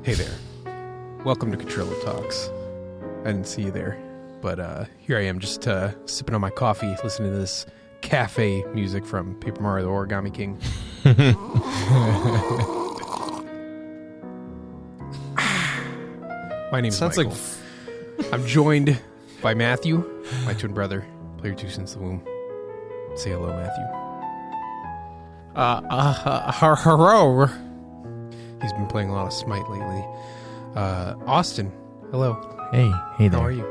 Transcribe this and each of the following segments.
Hey there. Welcome to Cottrello Talks. I didn't see you there, but here I am just sipping on my coffee, listening to this cafe music from Paper Mario the Origami King. My name is Michael. I'm joined by Matthew, my twin brother, player 2 since the womb. Say hello, Matthew. Hello. He's been playing a lot of Smite lately. Austin, hello. Hey there. How are you?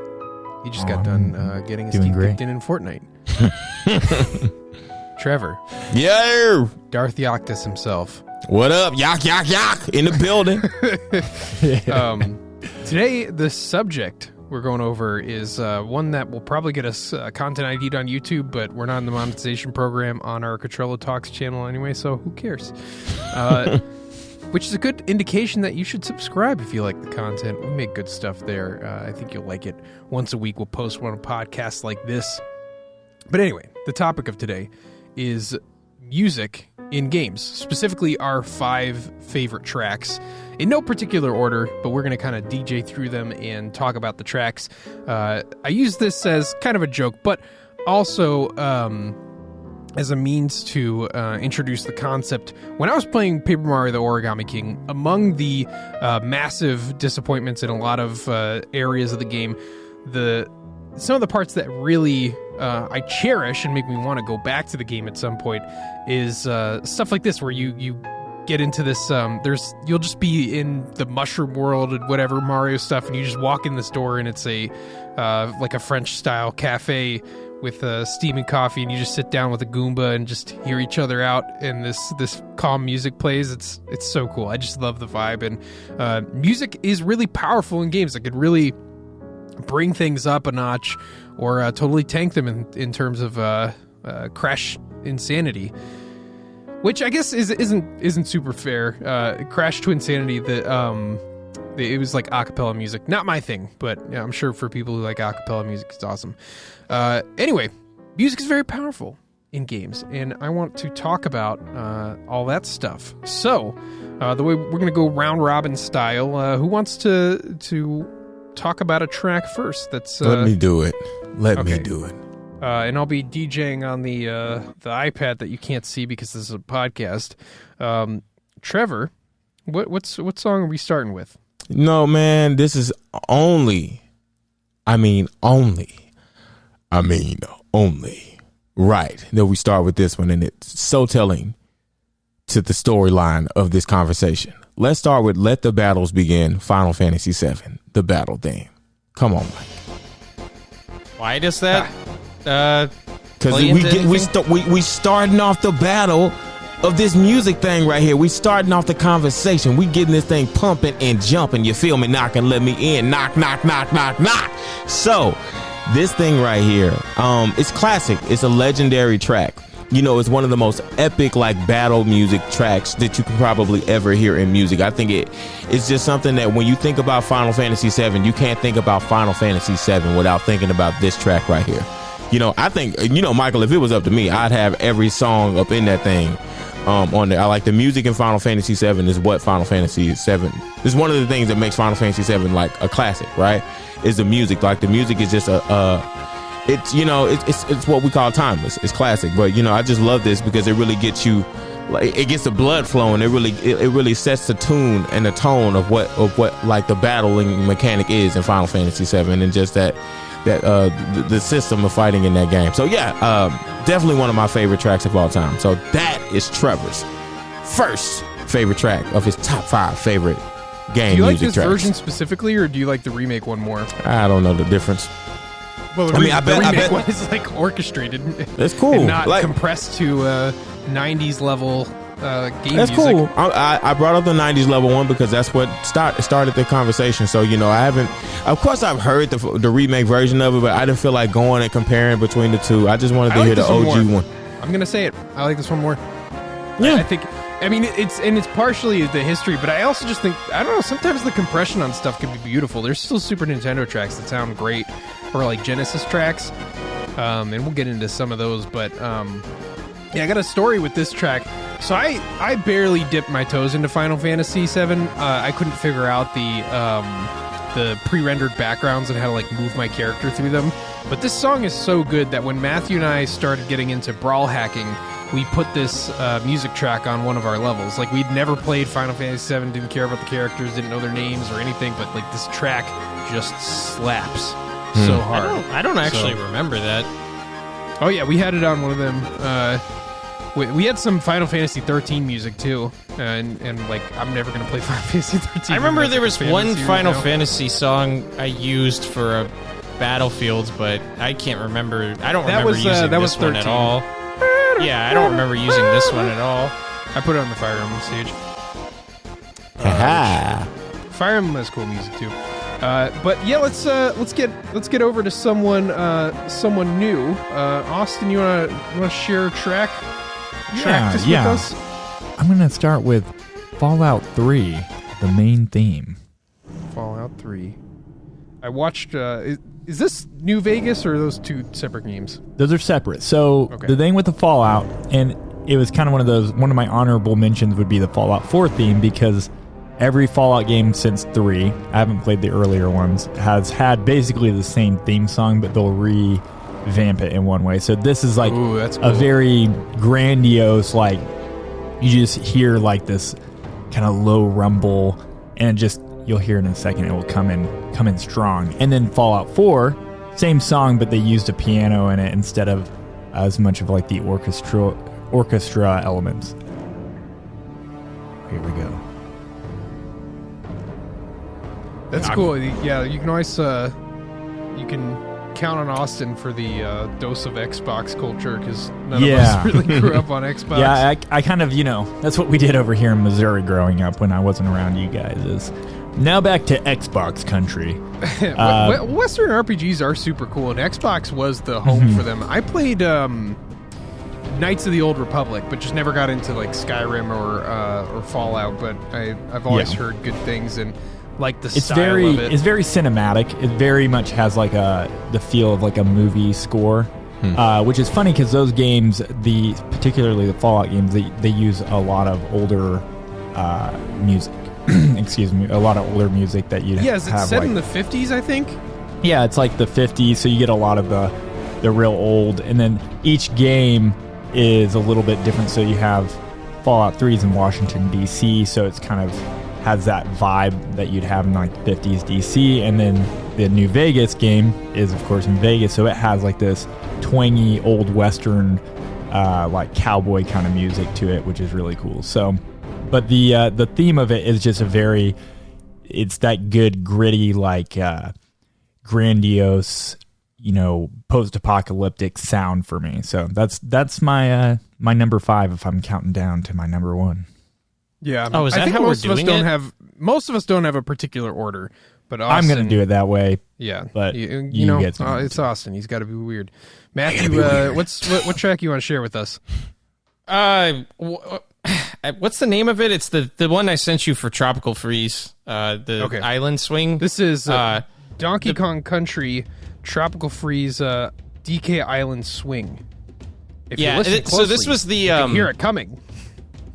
You just got done getting his teeth kicked in Fortnite. Trevor. Yo! Darth Yoctus himself. What up? Yak, in the building. Today, the subject we're going over is one that will probably get us content ID'd on YouTube, but we're not in the monetization program on our Cottrello Talks channel anyway, so who cares? Which is a good indication that you should subscribe if you like the content. We make good stuff there. I think you'll like it. Once a week, we'll post one on podcasts like this. But anyway, the topic of today is music in games, specifically our 5 favorite tracks. In no particular order, but we're going to kind of DJ through them and talk about the tracks. I use this as kind of a joke, but also as a means to introduce the concept. When I was playing Paper Mario the Origami King, among the massive disappointments in a lot of areas of the game, some of the parts that really I cherish and make me want to go back to the game at some point is stuff like this, where you get into this, you'll just be in the mushroom world and whatever Mario stuff, and you just walk in this door and it's a like a French style cafe with steaming coffee, and you just sit down with a Goomba and just hear each other out, and this calm music plays. It's so cool. I just love the vibe, and music is really powerful in games. It could really bring things up a notch or totally tank them in terms of Crash Insanity, which I guess isn't super fair. Crash to Insanity, it was like acapella music. Not my thing, but yeah, I'm sure for people who like acapella music, it's awesome. Anyway, music is very powerful in games, and I want to talk about all that stuff. So, the way we're going to go round robin style, who wants to talk about a track first? Let me do it. Let me do it. And I'll be DJing on the iPad that you can't see because this is a podcast. Trevor, what song are we starting with? No, man, this is only right that we start with this one, and it's so telling to the storyline of this conversation. Let's start with "Let the Battles Begin," Final Fantasy VII, the battle theme. Come on, Mike. Why does that? Because we starting off the battle of this music thing right here. We starting off the conversation. We getting this thing pumping and jumping. You feel me? Knock and let me in. Knock, knock, knock, knock, knock. So this thing right here, it's classic. It's a legendary track. You know, it's one of the most epic like battle music tracks that you can probably ever hear in music. I think it's just something that when you think about Final Fantasy VII, you can't think about Final Fantasy VII without thinking about this track right here. You know, I think, Michael, if it was up to me, I'd have every song up in that thing on there. I like the music in Final Fantasy VII is what Final Fantasy VII is. One of the things that makes Final Fantasy VII like a classic, right? Is the music. Like the music is just it's what we call timeless. It's classic. But I just love this because it really gets you, like, it gets the blood flowing. It really sets the tune and the tone of what like the battling mechanic is in Final Fantasy VII, and just that the system of fighting in that game. So yeah, definitely one of my favorite tracks of all time. So that is Trevor's first favorite track of his top 5 favorite game music tracks. Do you like this version specifically, or do you like the remake one more? I don't know the difference. Well, the remake one is like orchestrated. That's cool. And not compressed to 90s level game that's music. Cool. I brought up the 90s level one because that's what started the conversation. So, of course I've heard the remake version of it, but I didn't feel like going and comparing between the two. I just wanted to hear the OG one. I'm going to say it. I like this one more. Yeah. I think, it's partially the history, but I also just think, I don't know, sometimes the compression on stuff can be beautiful. There's still Super Nintendo tracks that sound great, or like Genesis tracks, and we'll get into some of those, but yeah, I got a story with this track. So I barely dipped my toes into Final Fantasy VII. I couldn't figure out the pre-rendered backgrounds and how to like move my character through them. But this song is so good that when Matthew and I started getting into brawl hacking, we put this music track on one of our levels. Like, we'd never played Final Fantasy VII, didn't care about the characters, didn't know their names or anything, but like this track just slaps so hard. I don't actually remember that. Oh yeah, we had it on one of them. We had some Final Fantasy 13 music too, and like, I'm never gonna play Final Fantasy 13. I remember there was one Final Fantasy song I used for a Battlefield, but I can't remember. I don't remember using this one at all. Yeah, I don't remember using this one at all. I put it on the Fire Emblem stage. Fire Emblem has cool music too. But yeah, let's get over to someone new. Austin, you wanna share a track with us? I'm gonna start with Fallout 3, the main theme. Fallout 3. I watched. Is this New Vegas or are those two separate games? Those are separate. So Okay. the thing with the Fallout, and it was kind of one of my honorable mentions would be the Fallout 4 theme, because every Fallout game since 3, I haven't played the earlier ones, has had basically the same theme song, but they'll revamp it in one way. So this is like that's cool. a very grandiose, like, you just hear like this kind of low rumble, and you'll hear it in a second. It will come in strong. And then Fallout 4, same song, but they used a piano in it instead of as much of like the orchestra elements. Here we go. That's cool. Yeah, you can always you can count on Austin for the dose of Xbox culture, because none of us really grew up on Xbox. Yeah, I kind of, that's what we did over here in Missouri growing up when I wasn't around you guys. Is now back to Xbox country. Western RPGs are super cool, and Xbox was the home for them. I played Knights of the Old Republic, but just never got into like Skyrim or Fallout. But I've always heard good things and like the style of it. It's very cinematic. It very much has like the feel of like a movie score, which is funny because those games, particularly the Fallout games, they use a lot of older music. Excuse me, a lot of older music that you is it have set like, in the 50s, I think? Yeah, it's like the 50s, so you get a lot of the real old, and then each game is a little bit different. So you have Fallout 3's in Washington, D.C., so it's kind of has that vibe that you'd have in like 50s D.C., and then the New Vegas game is, of course, in Vegas, so it has like this twangy old Western like cowboy kind of music to it, which is really cool. So, but the theme of it is just it's that good gritty, like grandiose, post-apocalyptic sound for me. So that's my my number 5 if I'm counting down to my number 1. Yeah. Oh, is that how we're doing it? Most of us don't have a particular order, but Austin, I'm going to do it that way. Yeah, but you know, it's Austin. He's got to be weird. Matthew, what track you want to share with us? What's the name of it? It's the one I sent you for Tropical Freeze. Island Swing. This is Donkey Kong Country Tropical Freeze DK Island Swing. If you listen closely, so this was the you can hear it coming.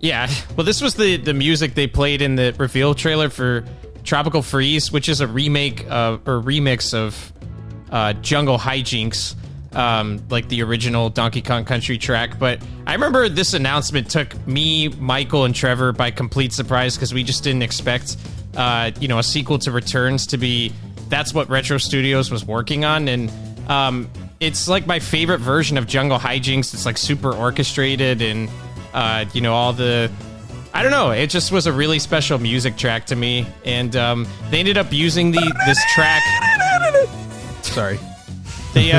Yeah, well, this was the music they played in the reveal trailer for Tropical Freeze, which is a remake or remix of Jungle Hijinks, like the original Donkey Kong Country track. But I remember this announcement took me, Michael, and Trevor by complete surprise because we just didn't expect, a sequel to Returns to be. That's what Retro Studios was working on, and it's like my favorite version of Jungle Hijinks. It's like super orchestrated and. All the... I don't know. It just was a really special music track to me. And they ended up using this track... Sorry. They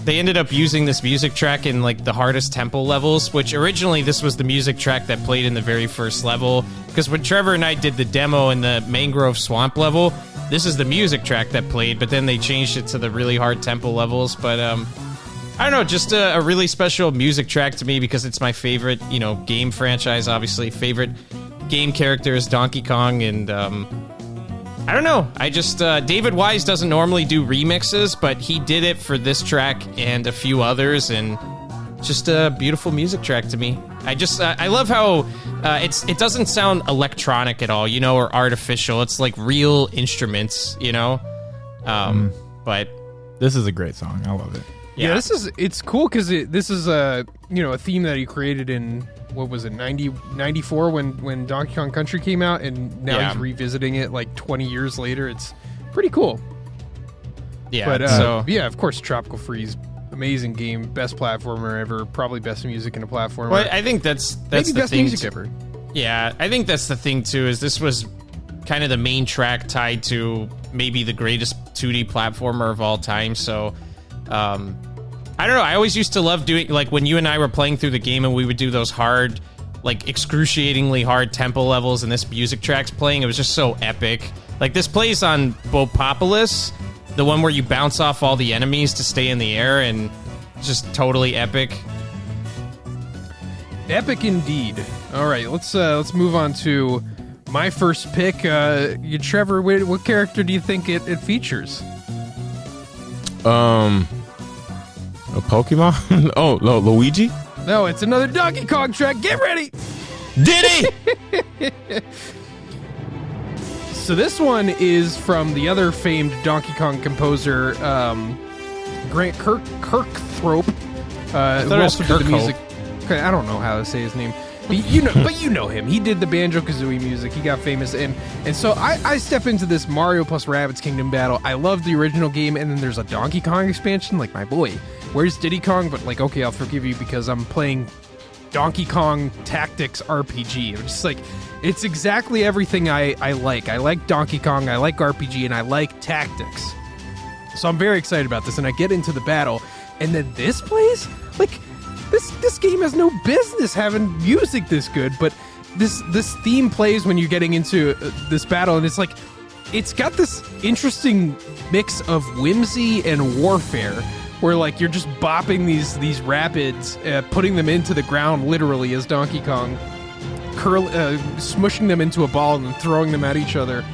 ended up using this music track in like the hardest tempo levels, which originally this was the music track that played in the very first level. Because when Trevor and I did the demo in the Mangrove Swamp level, this is the music track that played, but then they changed it to the really hard tempo levels. But... I don't know, just a really special music track to me because it's my favorite, game franchise, obviously. Favorite game character is Donkey Kong, and I don't know. I just, David Wise doesn't normally do remixes, but he did it for this track and a few others, and just a beautiful music track to me. I love how it doesn't sound electronic at all, or artificial. It's like real instruments, But this is a great song. I love it. Yeah, it's cool because this is a theme that he created in, what was it, 94 when Donkey Kong Country came out, and now he's revisiting it like 20 years later. It's pretty cool. Yeah, but of course, Tropical Freeze, amazing game, best platformer ever, probably best music in a platformer. Well, I think that's maybe the best thing music ever. Yeah, I think that's the thing too. Is this was kind of the main track tied to maybe the greatest 2D platformer of all time. So, I don't know. I always used to love doing, like, when you and I were playing through the game and we would do those hard, like, excruciatingly hard tempo levels and this music track's playing. It was just so epic. Like, this plays on Bopopolis, the one where you bounce off all the enemies to stay in the air, and it's just totally epic. Epic indeed. All right, let's move on to my first pick. Trevor, what character do you think it features? A Pokemon? Oh, Luigi? No, it's another Donkey Kong track. Get ready. Diddy! So this one is from the other famed Donkey Kong composer, Grant Kirkthrope, who also did the music. I don't know how to say his name, but you know him. He did the Banjo-Kazooie music. He got famous, and so I step into this Mario plus Rabbids Kingdom battle. I love the original game, and then there's a Donkey Kong expansion. Like, my boy, where's Diddy Kong? But like, okay, I'll forgive you because I'm playing Donkey Kong Tactics RPG. I'm just like, it's exactly everything I like. I like Donkey Kong, I like RPG, and I like tactics. So I'm very excited about this, and I get into the battle, and then this plays? Like, this game has no business having music this good, but this theme plays when you're getting into this battle, and it's like, it's got this interesting mix of whimsy and warfare, where like you're just bopping these Rabbids, putting them into the ground literally as Donkey Kong, smushing them into a ball and then throwing them at each other,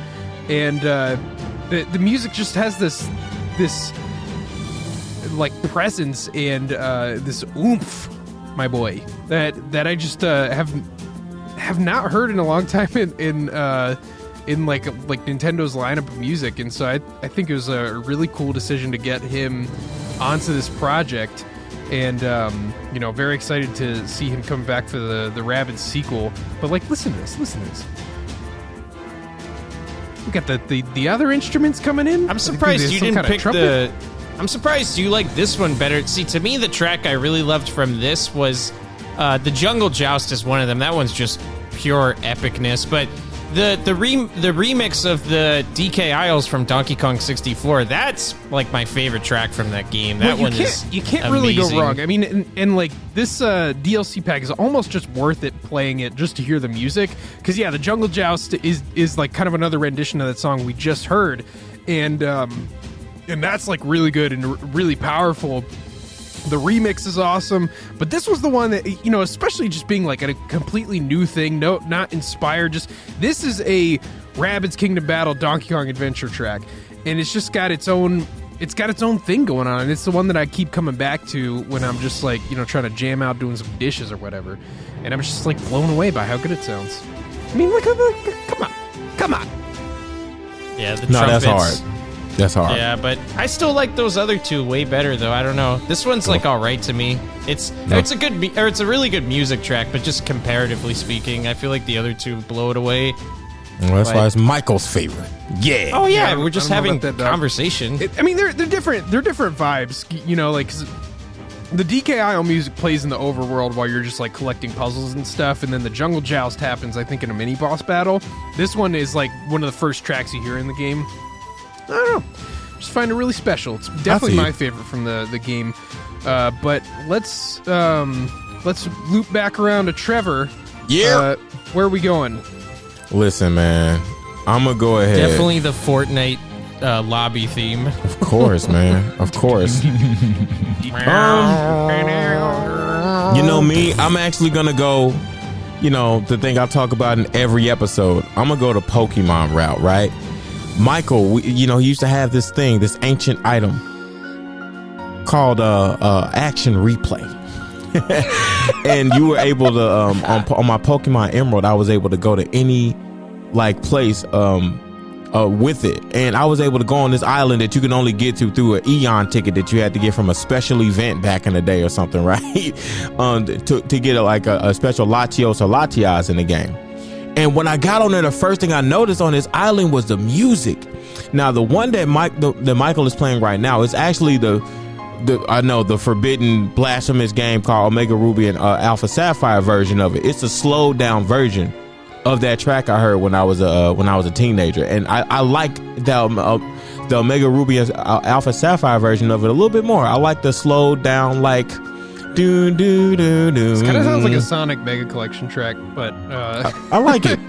and the music just has this like presence and this oomph, my boy, that I just have not heard in a long time in like Nintendo's lineup of music, and so I think it was a really cool decision to get him onto this project, and very excited to see him come back for the Rabbids sequel. But like, listen to this. We got the other instruments coming in. I'm surprised you didn't pick I'm surprised you like this one better. See, to me, the track I really loved from this was the Jungle Joust is one of them. That one's just pure epicness. But the remix of the DK Isles from Donkey Kong 64, that's like my favorite track from that game. That one is you can't really go wrong. I mean, and like this DLC pack is almost just worth it playing it just to hear the music. Because yeah, the Jungle Joust is like kind of another rendition of that song we just heard, and that's like really good and really powerful. The remix is awesome, but this was the one that, especially just being like a completely new thing, not inspired. Just, this is a Rabbids Kingdom Battle Donkey Kong Adventure track, and it's just got its own thing going on, and it's the one that I keep coming back to when I'm just like, trying to jam out doing some dishes or whatever, and I'm just like blown away by how good it sounds. I mean, look, come on. Yeah, the trumpets. That's hard. That's hard. Yeah, but I still like those other two way better, though. I don't know. This one's like all right to me. It's a really good music track, but just comparatively speaking, I feel like the other two blow it away. Well, that's why it's Michael's favorite. Yeah. Oh yeah, we're just having that conversation. They're different. They're different vibes. Like, 'cause the DK Isle music plays in the overworld while you're just like collecting puzzles and stuff, and then the Jungle Joust happens, I think, in a mini boss battle. This one is like one of the first tracks you hear in the game. I don't know. Just find it really special. It's definitely my favorite from the game. But let's loop back around to Trevor. Yeah. Where are we going? Listen, man. I'm going to go ahead. Definitely the Fortnite lobby theme. Of course, man. Of course. You know me. I'm actually going to go, the thing I talk about in every episode. I'm going to go the Pokemon route, right? Michael, he used to have this thing, this ancient item called Action Replay. And you were able to on my Pokemon Emerald, I was able to go to any like place with it, and I was able to go on this island that you can only get to through an Eon ticket that you had to get from a special event back in the day or something, right? To get a special Latios or Latias in the game. And when I got on there, the first thing I noticed on this island was the music. Now, the one that Michael is playing right now is actually the forbidden blasphemous game called Omega Ruby and Alpha Sapphire version of it. It's a slowed down version of that track I heard when I was a teenager, and I like the Omega Ruby and Alpha Sapphire version of it a little bit more. I like the slowed down like do do do do. It kind of sounds like a Sonic Mega Collection track, but I like it.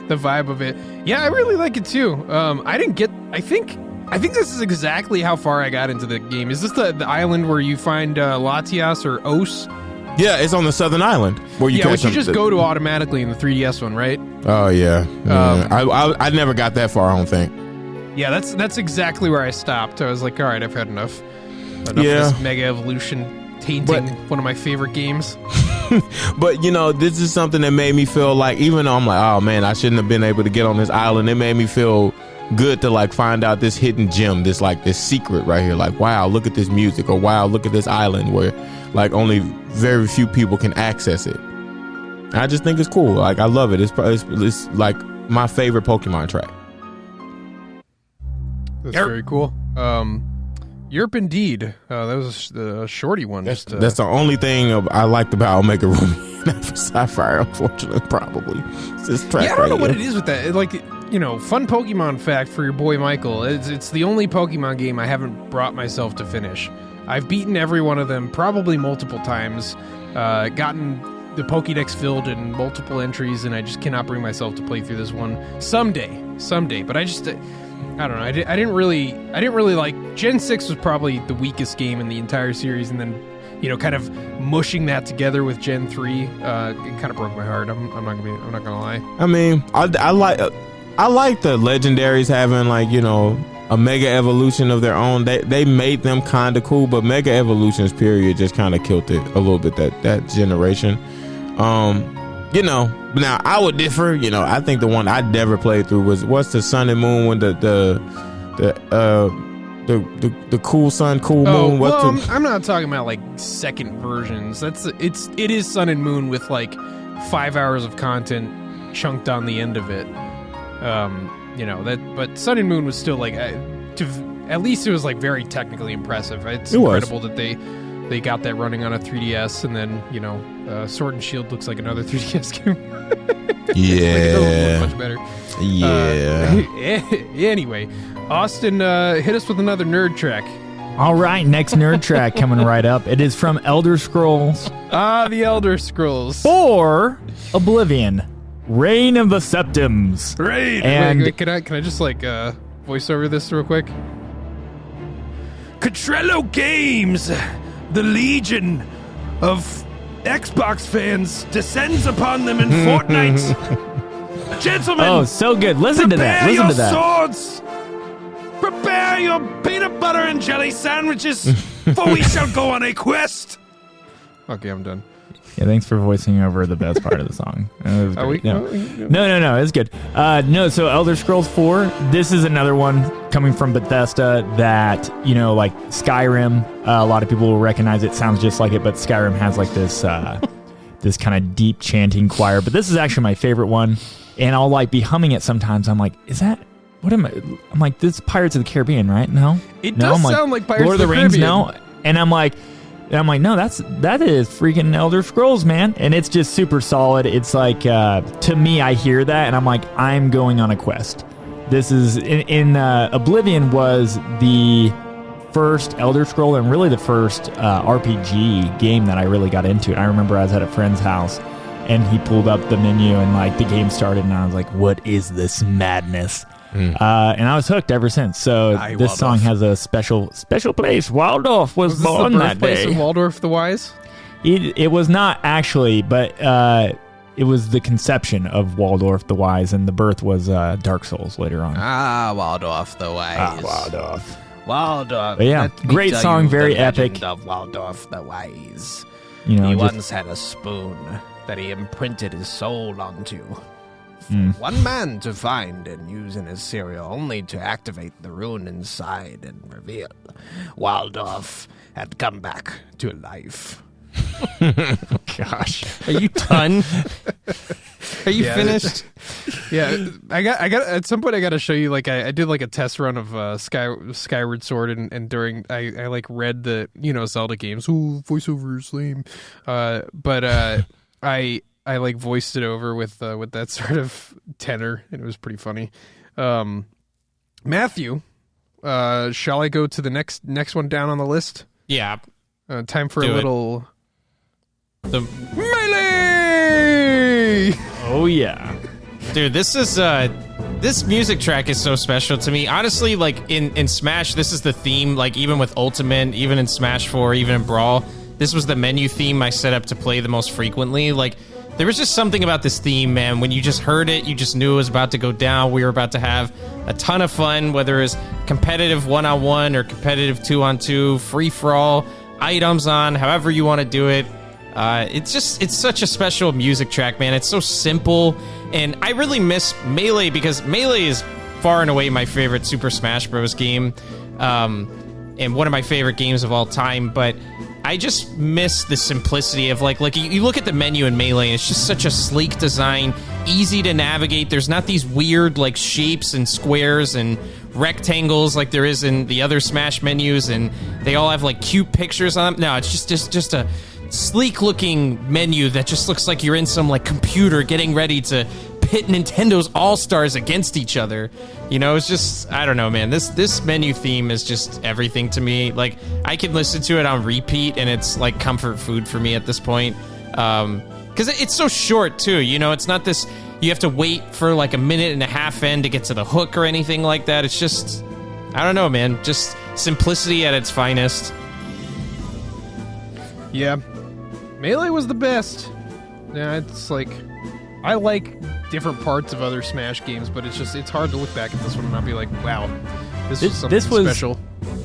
The vibe of it. Yeah, I really like it too. I think this is exactly how far I got into the game. Is this the island where you find Latias or Os? Yeah, it's on the southern island where you which you just go to automatically in the 3DS one, right? Oh yeah. I never got that far, I don't think. Yeah, that's exactly where I stopped. I was like, all right, I've had enough of this Mega Evolution tainting one of my favorite games. But this is something that made me feel like, even though I'm like, oh man, I shouldn't have been able to get on this island, it made me feel good to like find out this hidden gem, this secret right here. Like, wow, look at this music, or wow, look at this island where like only very few people can access it. I just think it's cool. Like, I love it. It's like my favorite Pokemon track. That's very cool. Yerp indeed. That was a shorty one. That's the only thing I liked about Omega Ruby and Alpha Sapphire, unfortunately, probably. It's this track. Yeah, I don't know what it is with that. Fun Pokemon fact for your boy Michael. It's the only Pokemon game I haven't brought myself to finish. I've beaten every one of them probably multiple times, gotten the Pokédex filled in multiple entries, and I just cannot bring myself to play through this one. Someday. But I don't know. I didn't really like Gen 6 was probably the weakest game in the entire series, and then kind of mushing that together with Gen 3, it kind of broke my heart. I'm not gonna lie. I mean, I like the legendaries having a Mega Evolution of their own. They made them kind of cool, but Mega Evolutions period just kind of killed it a little bit, that generation. Now I would differ. I think the one I never played through was what's the Sun and Moon when the cool sun, cool moon. I'm not talking about like second versions. It is Sun and Moon with like 5 hours of content chunked on the end of it. But Sun and Moon was still like, at least it was like very technically impressive. It's incredible that they got that running on a 3DS, and then Sword and Shield looks like another 3DS game. Yeah, much better. Yeah. Anyway, Austin, hit us with another nerd track. All right, next nerd track coming right up. It is from Elder Scrolls. The Elder Scrolls. Or Oblivion. Reign of the Septims. Wait, can I just voice over this real quick? Cottrello Games, the legion of Xbox fans descends upon them in Fortnite. Gentlemen, oh, so good. Listen to that. Listen to that. Swords. Prepare your peanut butter and jelly sandwiches, for we shall go on a quest. Okay, I'm done. Yeah, thanks for voicing over the best part of the song. No, it's good. So Elder Scrolls 4, this is another one coming from Bethesda that, like Skyrim, a lot of people will recognize it, sounds just like it, but Skyrim has like this this kind of deep chanting choir, but this is actually my favorite one, and I'll like be humming it sometimes. I'm like, is that... What am I? I'm like, this is Pirates of the Caribbean, right? No? It does sound like Pirates Lord of the Rings, Caribbean. no? And I'm like, no, that is freaking Elder Scrolls, man. And it's just super solid. It's like, to me, I hear that, and I'm like, I'm going on a quest. This is, in Oblivion was the first Elder Scroll and really the first RPG game that I really got into. And I remember I was at a friend's house, and he pulled up the menu, and like the game started, and I was like, what is this madness? And I was hooked ever since. So this song has a special place. Waldorf was born that day. Of Waldorf the Wise? It was not actually, but it was the conception of Waldorf the Wise, and the birth was Dark Souls later on. Waldorf the Wise. Waldorf. But yeah, great song, very epic. Of Waldorf the Wise. You know, He just, once had a spoon that he imprinted his soul onto. One man to find and use in his cereal, only to activate the rune inside and reveal Waldorf had come back to life. gosh. Are you done? Are you Yeah, finished? Yeah, I got. At some point, I got to show you. Like, I did like a test run of Skyward Sword, and during I like read the Zelda games. Oh, voiceover is lame. But I like voiced it over with that sort of tenor, and it was pretty funny. Matthew, shall I go to the next one down on the list? Yeah. Time for Do a it. little The melee. Oh, yeah. Dude, this music track is so special to me. Honestly, like in Smash, this is the theme. Like even with Ultimate, even in Smash 4, even in Brawl, this was the menu theme I set up to play the most frequently. Like there was just something about this theme, man. When you just heard it, you just knew it was about to go down. We were about to have a ton of fun, whether it's competitive 1-on-1 or competitive 2-on-2, free for all, items on, however you want to do it. It's such a special music track, man. It's so simple, and I really miss Melee because Melee is far and away my favorite Super Smash Bros. Game, and one of my favorite games of all time. But I just miss the simplicity of like you look at the menu in Melee, and it's just such a sleek design, easy to navigate. There's not these weird like shapes and squares and rectangles like there is in the other Smash menus, and they all have like cute pictures on them. No, it's just a sleek looking menu that just looks like you're in some like computer getting ready to pit Nintendo's All-Stars against each other. You know, it's just, I don't know, man. This menu theme is just everything to me. Like I can listen to it on repeat and it's like comfort food for me at this point. Because it's so short too, you know, it's not this, you have to wait for like a minute and a half in to get to the hook or anything like that. It's just, I don't know, man, just simplicity at its finest. Yeah, Melee was the best. Yeah, it's like I like different parts of other Smash games, but it's hard to look back at this one and not be like, wow, this was something special.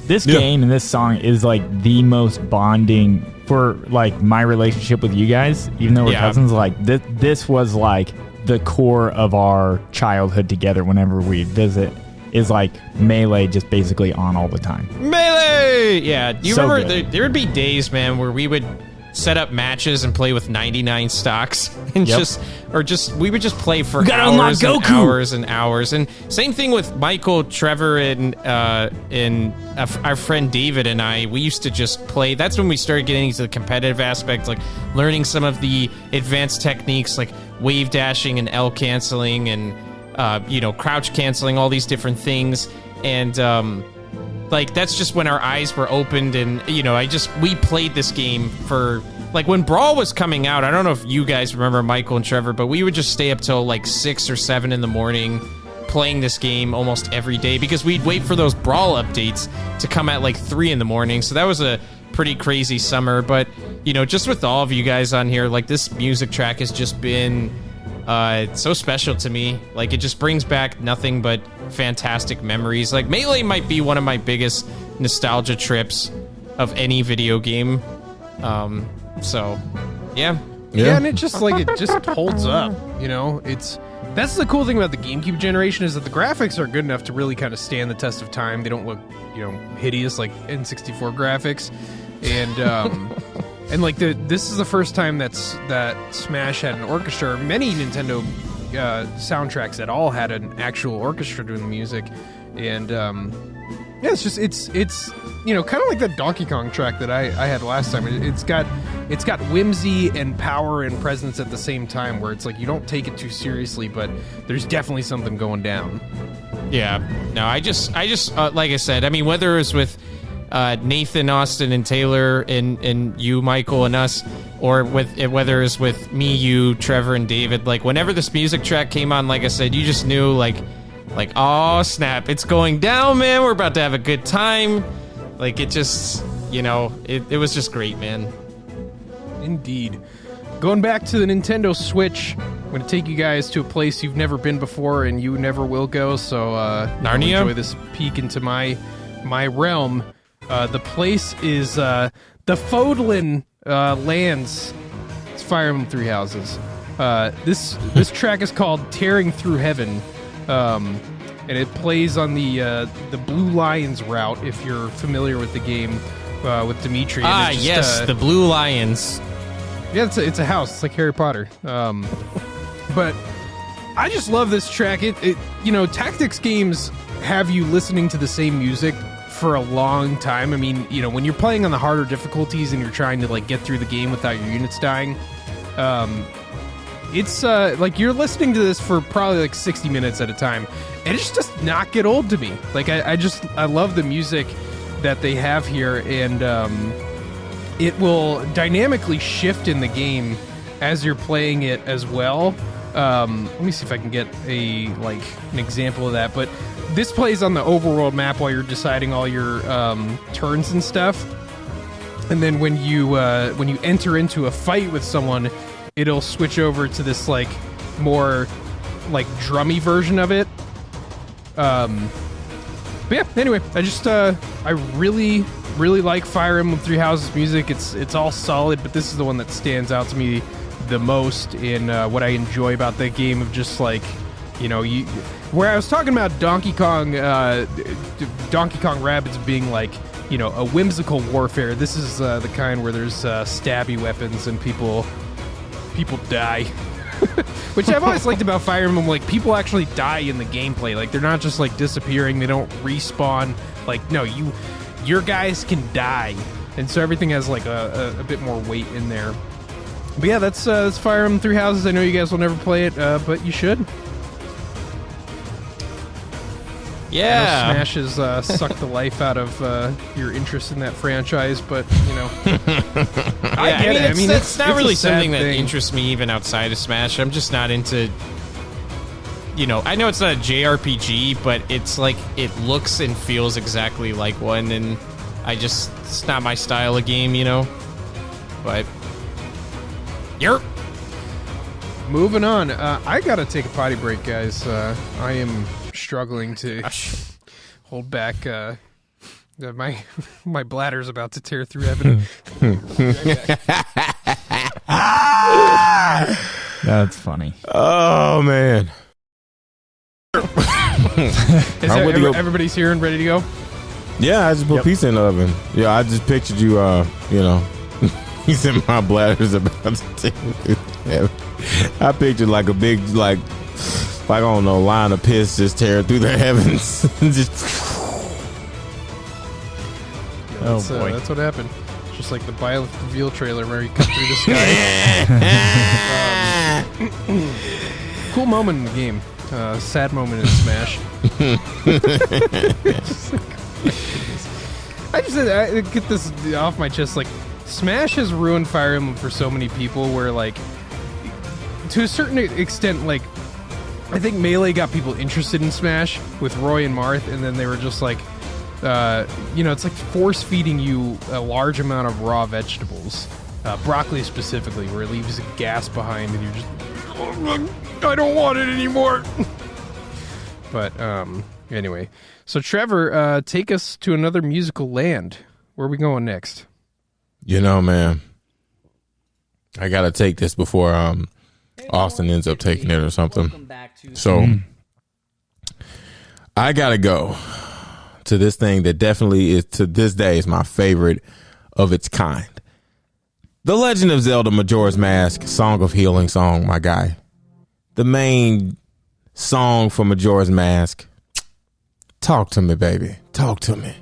This game and this song is like the most bonding for like my relationship with you guys, even though we're cousins. Like this was like the core of our childhood together. Whenever we visit, is like Melee just basically on all the time. Melee! Yeah, you So remember good. there would be days, man, where we would set up matches and play with 99 stocks and we would just play for hours and hours and hours. And same thing with Michael, Trevor, and our friend David and I. We used to just play. That's when we started getting into the competitive aspect, like learning some of the advanced techniques like wave dashing and L canceling and crouch canceling, all these different things. And like that's just when our eyes were opened, and we played this game for like when Brawl was coming out. I don't know if you guys remember Michael and Trevor, but we would just stay up till like 6 or 7 in the morning playing this game almost every day because we'd wait for those Brawl updates to come at like 3 in the morning. So that was a pretty crazy summer. But just with all of you guys on here, like this music track has just been it's so special to me. Like it just brings back nothing but fantastic memories. Like Melee might be one of my biggest nostalgia trips of any video game. So yeah, and it just holds up. That's the cool thing about the GameCube generation is that the graphics are good enough to really kind of stand the test of time. They don't look hideous like N64 graphics, and and like this is the first time that Smash had an orchestra. Many Nintendo soundtracks at all had an actual orchestra doing the music, and it's kind of like that Donkey Kong track that I had last time. It's got whimsy and power and presence at the same time, where it's like you don't take it too seriously, but there's definitely something going down. Yeah, no, I just like I said, I mean, whether it's with Nathan, Austin, and Taylor, and you, Michael, and us, or whether it's with me, you, Trevor, and David, like whenever this music track came on, like I said, you just knew like oh snap, it's going down, man. We're about to have a good time. Like it just, it was just great, man. Indeed. Going back to the Nintendo Switch, I'm going to take you guys to a place you've never been before and you never will go. So Narnia? Enjoy this peek into my realm. The place is the Fodlan Lands. It's Fire Emblem Three Houses. This track is called "Tearing Through Heaven," and it plays on the Blue Lions route. If you're familiar with the game with Dimitri. Yes, the Blue Lions. Yeah, it's a house. It's like Harry Potter. But I just love this track. It tactics games have you listening to the same music for a long time. I mean, when you're playing on the harder difficulties and you're trying to like get through the game without your units dying, it's like you're listening to this for probably like 60 minutes at a time, and it just does not get old to me. Like I love the music that they have here, and it will dynamically shift in the game as you're playing it as well. Let me see if I can get an example of that. But this plays on the overworld map while you're deciding all your turns and stuff. And then when you enter into a fight with someone, it'll switch over to this like more like drummy version of it. But yeah, anyway, I really like Fire Emblem Three Houses music. It's all solid, but this is the one that stands out to me the most in what I enjoy about that game of just like, where I was talking about Donkey Kong Rabbids being like, a whimsical warfare. This is the kind where there's stabby weapons and people die. Which I've always liked about Fire Emblem, like people actually die in the gameplay. Like they're not just like disappearing, they don't respawn. Like no, your guys can die. And so everything has like a bit more weight in there. But yeah, that's Fire Emblem Three Houses. I know you guys will never play it, but you should. Yeah. I know Smash has sucked the life out of your interest in that franchise, but, I get it. I mean, it's not really something that thing. interests me even outside of Smash. I'm just not into... I know it's not a JRPG, but it's like, it looks and feels exactly like one, and it's not my style of game, But... Yerp. Moving on. I gotta take a potty break, guys. I am struggling to hold back. My bladder's about to tear through heaven. That's funny. Oh man. Everybody's here and ready to go? Yeah, I just put pizza in the oven. Yeah, I just pictured you, he said my bladder's about to tear through heaven. I pictured like a big, like I don't know, line of piss just tearing through the heavens. That's what happened. Just like the Reveal trailer where he cut through the sky. Cool moment in the game. Sad moment in Smash. I get this off my chest. Like, Smash has ruined Fire Emblem for so many people where, like, to a certain extent, like, I think Melee got people interested in Smash with Roy and Marth, and then they were just like, it's like force feeding you a large amount of raw vegetables, broccoli specifically, where it leaves a gas behind, and you're just, I don't want it anymore. But anyway, so Trevor, take us to another musical land. Where are we going next? Man, I gotta take this before Austin ends up taking it or something. So I gotta go to this thing that definitely is, to this day, is my favorite of its kind. The Legend of Zelda Majora's Mask, Song of Healing song, my guy. The main song for Majora's Mask. Talk to me, baby. Talk to me.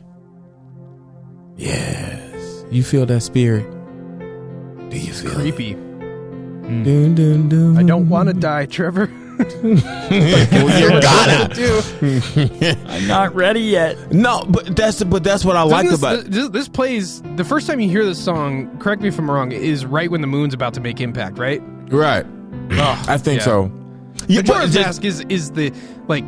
Yes. You feel that spirit? Do you feel creepy? Dun, dun, dun. I don't want to die, Trevor. Well, you gotta. I'm not ready yet. No, but that's what I liked about it. This plays, the first time you hear this song, correct me if I'm wrong, is right when the moon's about to make impact, right? Right. Oh, I think so. Majora's Mask is the, like,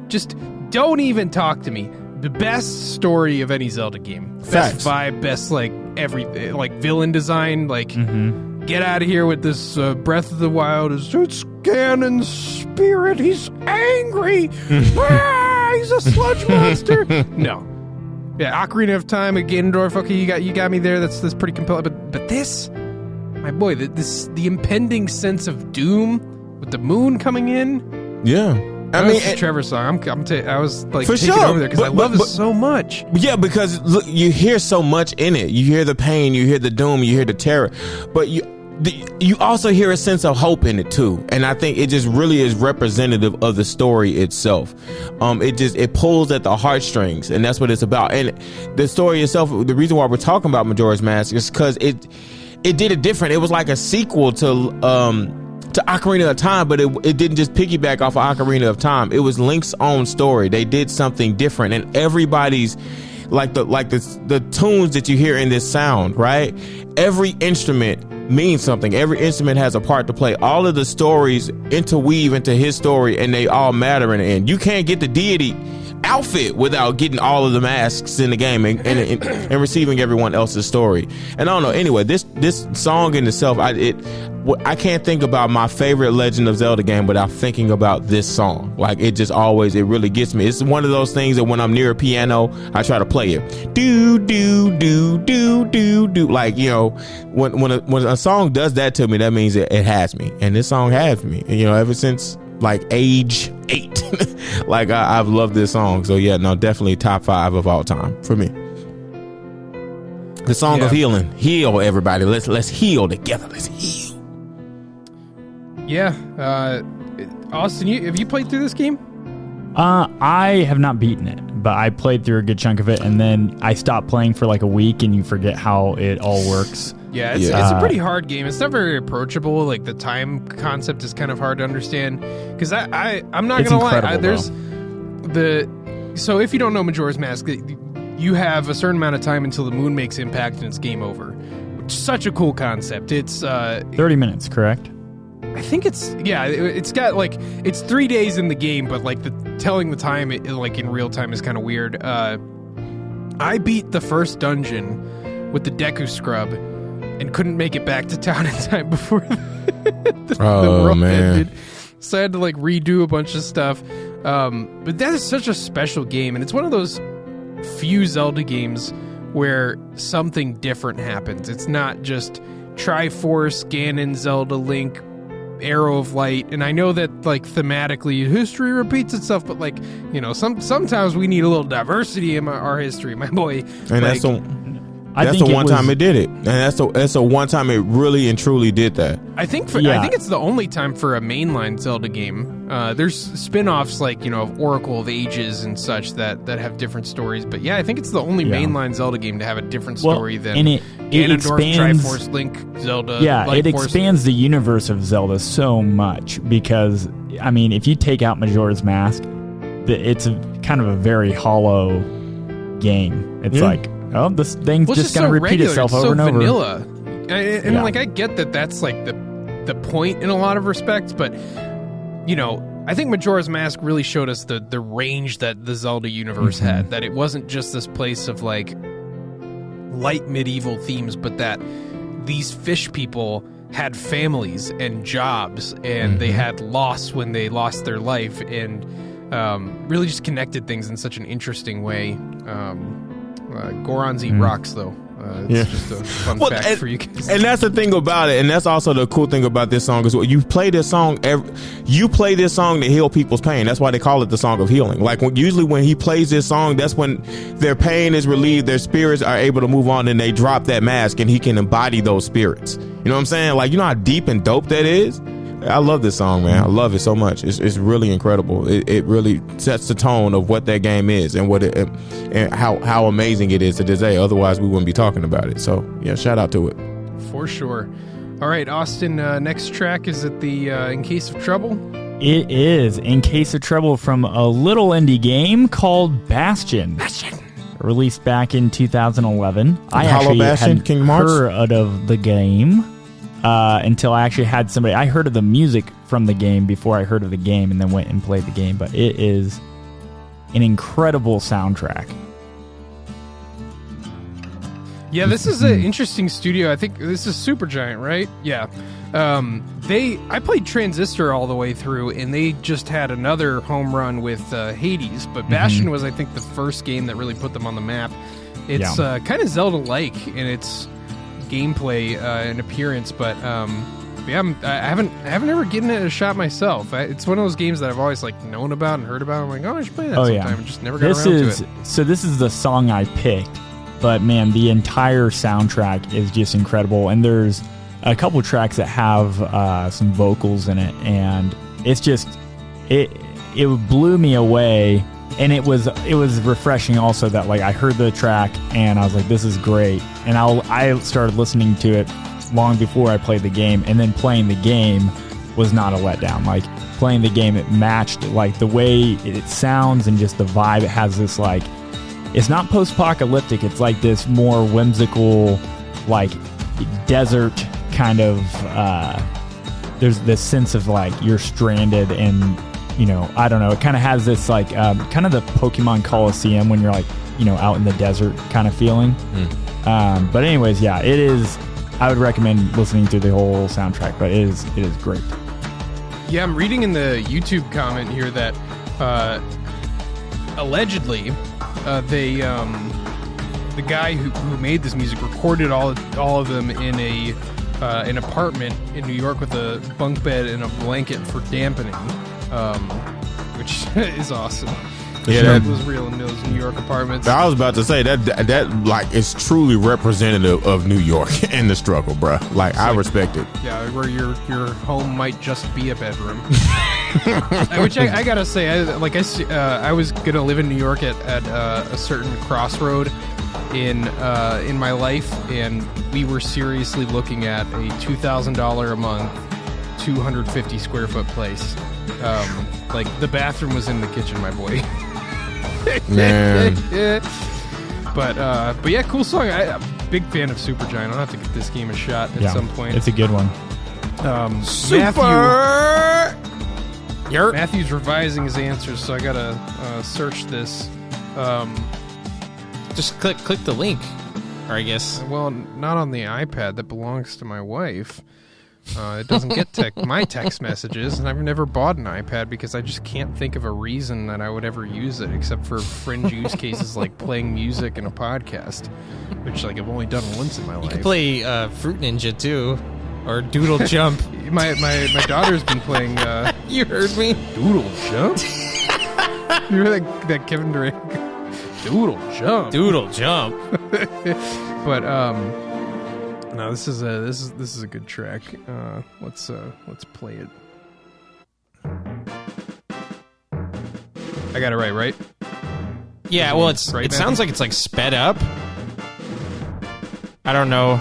just don't even talk to me. The best story of any Zelda game. Facts. Best vibe, best, like, everything. Like, villain design, like, get out of here with this Breath of the Wild. It's Ganon's spirit. He's angry. He's a sludge monster. No. Yeah, Ocarina of Time, Ganondorf. Okay, you got me there. That's pretty compelling. But this, my boy, the impending sense of doom with the moon coming in. Yeah. I mean, it's Trevor's song. I was like taking over there because I love it so much. Yeah, because look, you hear so much in it. You hear the pain, you hear the doom, you hear the terror, but you also hear a sense of hope in it too. And I think it just really is representative of the story itself. It pulls at the heartstrings, and that's what it's about. And the story itself, the reason why we're talking about Majora's Mask is because it did it different. It was like a sequel to Ocarina of Time, but it didn't just piggyback off of Ocarina of Time. It was Link's own story. They did something different, and everybody's like the tunes that you hear in this sound, right? Every instrument means something. Every instrument has a part to play. All of the stories interweave into his story, and they all matter in the end. You can't get the deity outfit without getting all of the masks in the game and receiving everyone else's story. And I don't know. Anyway, this song in itself, I can't think about my favorite Legend of Zelda game without thinking about this song. Like it really gets me. It's one of those things that when I'm near a piano, I try to play it. Do do do do do do. Like, you know, when a song does that to me, that means it has me. And this song has me. You know, ever since like age 8. Like I've loved this song. So yeah, no, definitely top 5 of all time for me. The song of healing. Heal, everybody. Let's heal together. Let's heal. Yeah. Austin, have you played through this game? I have not beaten it, but I played through a good chunk of it, and then I stopped playing for like a week, and you forget how it all works. Yeah, it's a pretty hard game. It's not very approachable. Like the time concept is kind of hard to understand. Because I'm not gonna lie. So if you don't know Majora's Mask, you have a certain amount of time until the moon makes impact and it's game over. Which is such a cool concept. It's 30 minutes, correct? I think it's got like it's 3 days in the game, but like telling the time like in real time is kind of weird. I beat the first dungeon with the Deku Scrub and couldn't make it back to town in time before the world ended. So I had to like redo a bunch of stuff. But that is such a special game, and it's one of those few Zelda games where something different happens. It's not just Triforce, Ganon, Zelda, Link, Arrow of Light. And I know that like thematically history repeats itself, but like, you know, sometimes we need a little diversity in our history, my boy. And like, that's the one time it did it, and that's the one time it really and truly did that. I think it's the only time for a mainline Zelda game. There's spin-offs like, you know, of Oracle of Ages and such that have different stories, but yeah, I think it's the only mainline Zelda game to have a different story than Ganondorf, Triforce, Link, Zelda. Yeah, Light it Force. expands the universe of Zelda so much because, I mean, if you take out Majora's Mask, it's kind of a very hollow game. It's like, oh, this thing's just going to repeat itself over and over. Vanilla. And like, I get that that's like the point in a lot of respects, but, you know, I think Majora's Mask really showed us the range that the Zelda universe had, that it wasn't just this place of like light medieval themes, but that these fish people had families and jobs, and they had loss when they lost their life, and really just connected things in such an interesting way. Gorons eat rocks, though. It's just a fun fact for you guys. And that's the thing about it, and that's also the cool thing about this song is you play this song to heal people's pain. That's why they call it the song of healing. Like usually when he plays this song, that's when their pain is relieved, their spirits are able to move on, and they drop that mask, and he can embody those spirits. You know what I'm saying? Like, you know how deep and dope that is? I love this song, man. I love it so much. It's really incredible. It really sets the tone of what that game is and and how amazing it is to this day. Otherwise, we wouldn't be talking about it. So, yeah, shout out to it. For sure. All right, Austin, next track, is it the In Case of Trouble? It is In Case of Trouble from a little indie game called Bastion. Released back in 2011. I actually hadn't heard of the game. Until I actually had somebody. I heard of the music from the game before I heard of the game, and then went and played the game. But it is an incredible soundtrack. Yeah, this is an interesting studio. I think this is Supergiant, right? Yeah. I played Transistor all the way through, and they just had another home run with Hades. But Bastion was, I think, the first game that really put them on the map. It's kind of Zelda-like in its gameplay and appearance, but yeah, I haven't ever given it a shot myself. It's one of those games that I've always known about and heard about. I'm like, I should play that sometime. And just never got around to it. So this is the song I picked, but man, the entire soundtrack is just incredible. And there's a couple tracks that have some vocals in it, and it's just it blew me away. And it was refreshing also that I heard the track and I was like, this is great. And I started listening to it long before I played the game, and then playing the game was not a letdown. Playing the game, it matched the way it sounds and just the vibe. It has this it's not post-apocalyptic. It's this more whimsical, desert kind of. There's this sense of you're stranded and. I don't know. It kind of has this kind of the Pokemon Coliseum when you're out in the desert kind of feeling. But anyways, yeah, it is. I would recommend listening to the whole soundtrack, but it is great. Yeah, I'm reading in the YouTube comment here that allegedly the guy who made this music recorded all of them in an apartment in New York with a bunk bed and a blanket for dampening. Which is awesome. Yeah, that was real in those New York apartments. I was about to say that is truly representative of New York and the struggle, bro. I respect it. Yeah, where your home might just be a bedroom. Which I gotta say, I was gonna live in New York at a certain crossroad in my life, and we were seriously looking at a $2,000 a month, 250 square foot place. The bathroom was in the kitchen, my boy. Man. But yeah, cool song. I'm a big fan of Supergiant. I'll have to get this game a shot at some point. It's a good one. Matthew's revising his answers, so I gotta search this. Just click the link, or I guess. Well, not on the iPad that belongs to my wife. It doesn't get my text messages, and I've never bought an iPad because I just can't think of a reason that I would ever use it except for fringe use cases like playing music in a podcast, which I've only done once in my life. You can play Fruit Ninja too, or Doodle Jump. my daughter's been playing. You heard me. Doodle Jump. You hear that Kevin Durant? Doodle Jump. But no, this is a good track. Let's play it. I got it right? Yeah, well, it right, sounds like it's sped up. I don't know.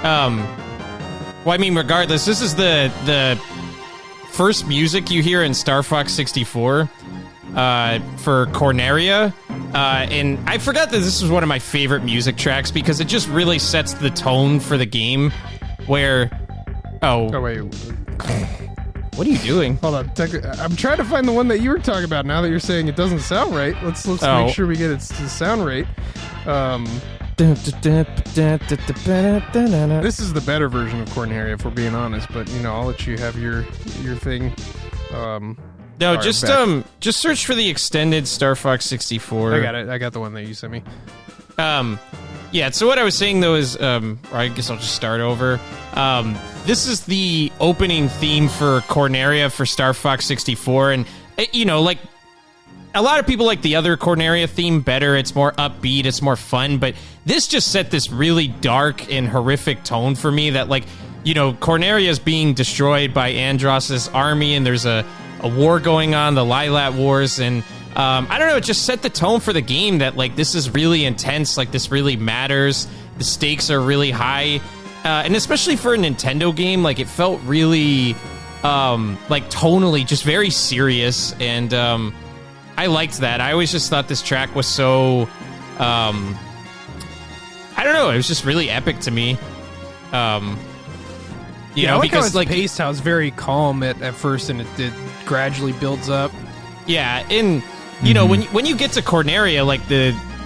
Well, I mean, regardless, this is the first music you hear in Star Fox 64 for Corneria. And I forgot that this was one of my favorite music tracks because it just really sets the tone for the game where... Oh, wait. What are you doing? Hold on. I'm trying to find the one that you were talking about now that you're saying it doesn't sound right. Let's make sure we get it to sound right. This is the better version of Corneria, if we're being honest, but I'll let you have your thing. No, just search for the extended Star Fox 64. I got it. I got the one that you sent me. Yeah, so what I was saying, though, is... or I guess I'll just start over. This is the opening theme for Corneria for Star Fox 64, and, a lot of people like the other Corneria theme better. It's more upbeat, it's more fun, but this just set this really dark and horrific tone for me that, Corneria is being destroyed by Andross's army, and there's a war going on, the Lilat Wars, and I don't know, it just set the tone for the game that this is really intense, this really matters, the stakes are really high, and especially for a Nintendo game, it felt really tonally just very serious, and I liked that. I always just thought this track was so I don't know, it was just really epic to me. I like because how it's paced, how it's very calm at first, and it gradually builds up. Yeah, and when you get to Corneria,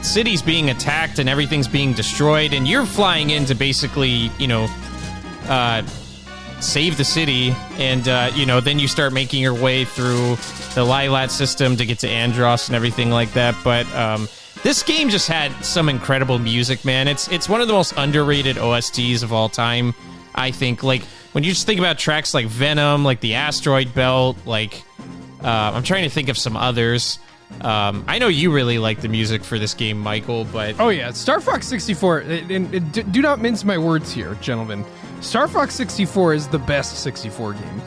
city's being attacked and everything's being destroyed, and you're flying in to basically, save the city, and then you start making your way through the Lilat system to get to Andros and everything like that. But this game just had some incredible music, man. It's one of the most underrated OSTs of all time, I think. Like, when you just think about tracks like Venom, like the Asteroid Belt, like I'm trying to think of some others. I know you really like the music for this game, Michael, but... Oh, yeah. Star Fox 64, and do not mince my words here, gentlemen. Star Fox 64 is the best 64 game.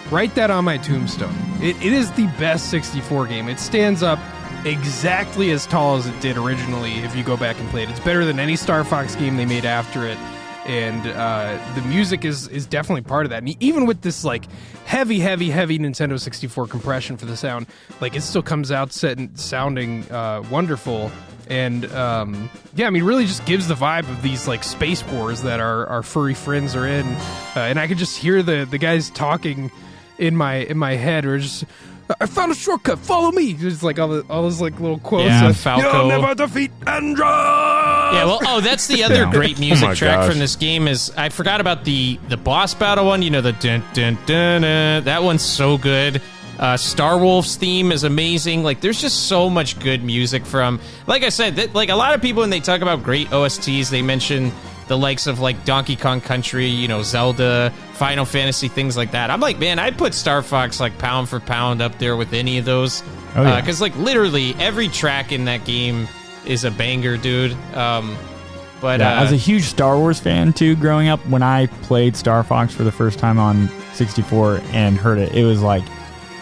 Write that on my tombstone. It is the best 64 game. It stands up exactly as tall as it did originally if you go back and play it. It's better than any Star Fox game they made after it. And the music is definitely part of that. And even with this like heavy Nintendo 64 compression for the sound, like it still comes out sounding wonderful. And really just gives the vibe of these like space wars that our furry friends are in. And I could just hear the guys talking in my head, or just, I found a shortcut, follow me. Just like all those like little quotes. Yeah, like, Falco. You'll never defeat Andros. Yeah, well, that's the other great music track gosh. from this game is, I forgot about the boss battle one, the dun dun dun dun. That one's so good. Starwolf's theme is amazing. Like, there's just so much good music from, like I said, like a lot of people when they talk about great OSTs, they mention the likes of like Donkey Kong Country, Zelda, Final Fantasy, things like that. I'm like, man, I'd put Star Fox like pound for pound up there with any of those. Oh, yeah. Because like literally every track in that game is a banger, dude. As a huge Star Wars fan too, growing up, when I played Star Fox for the first time on 64 and heard it, it was like,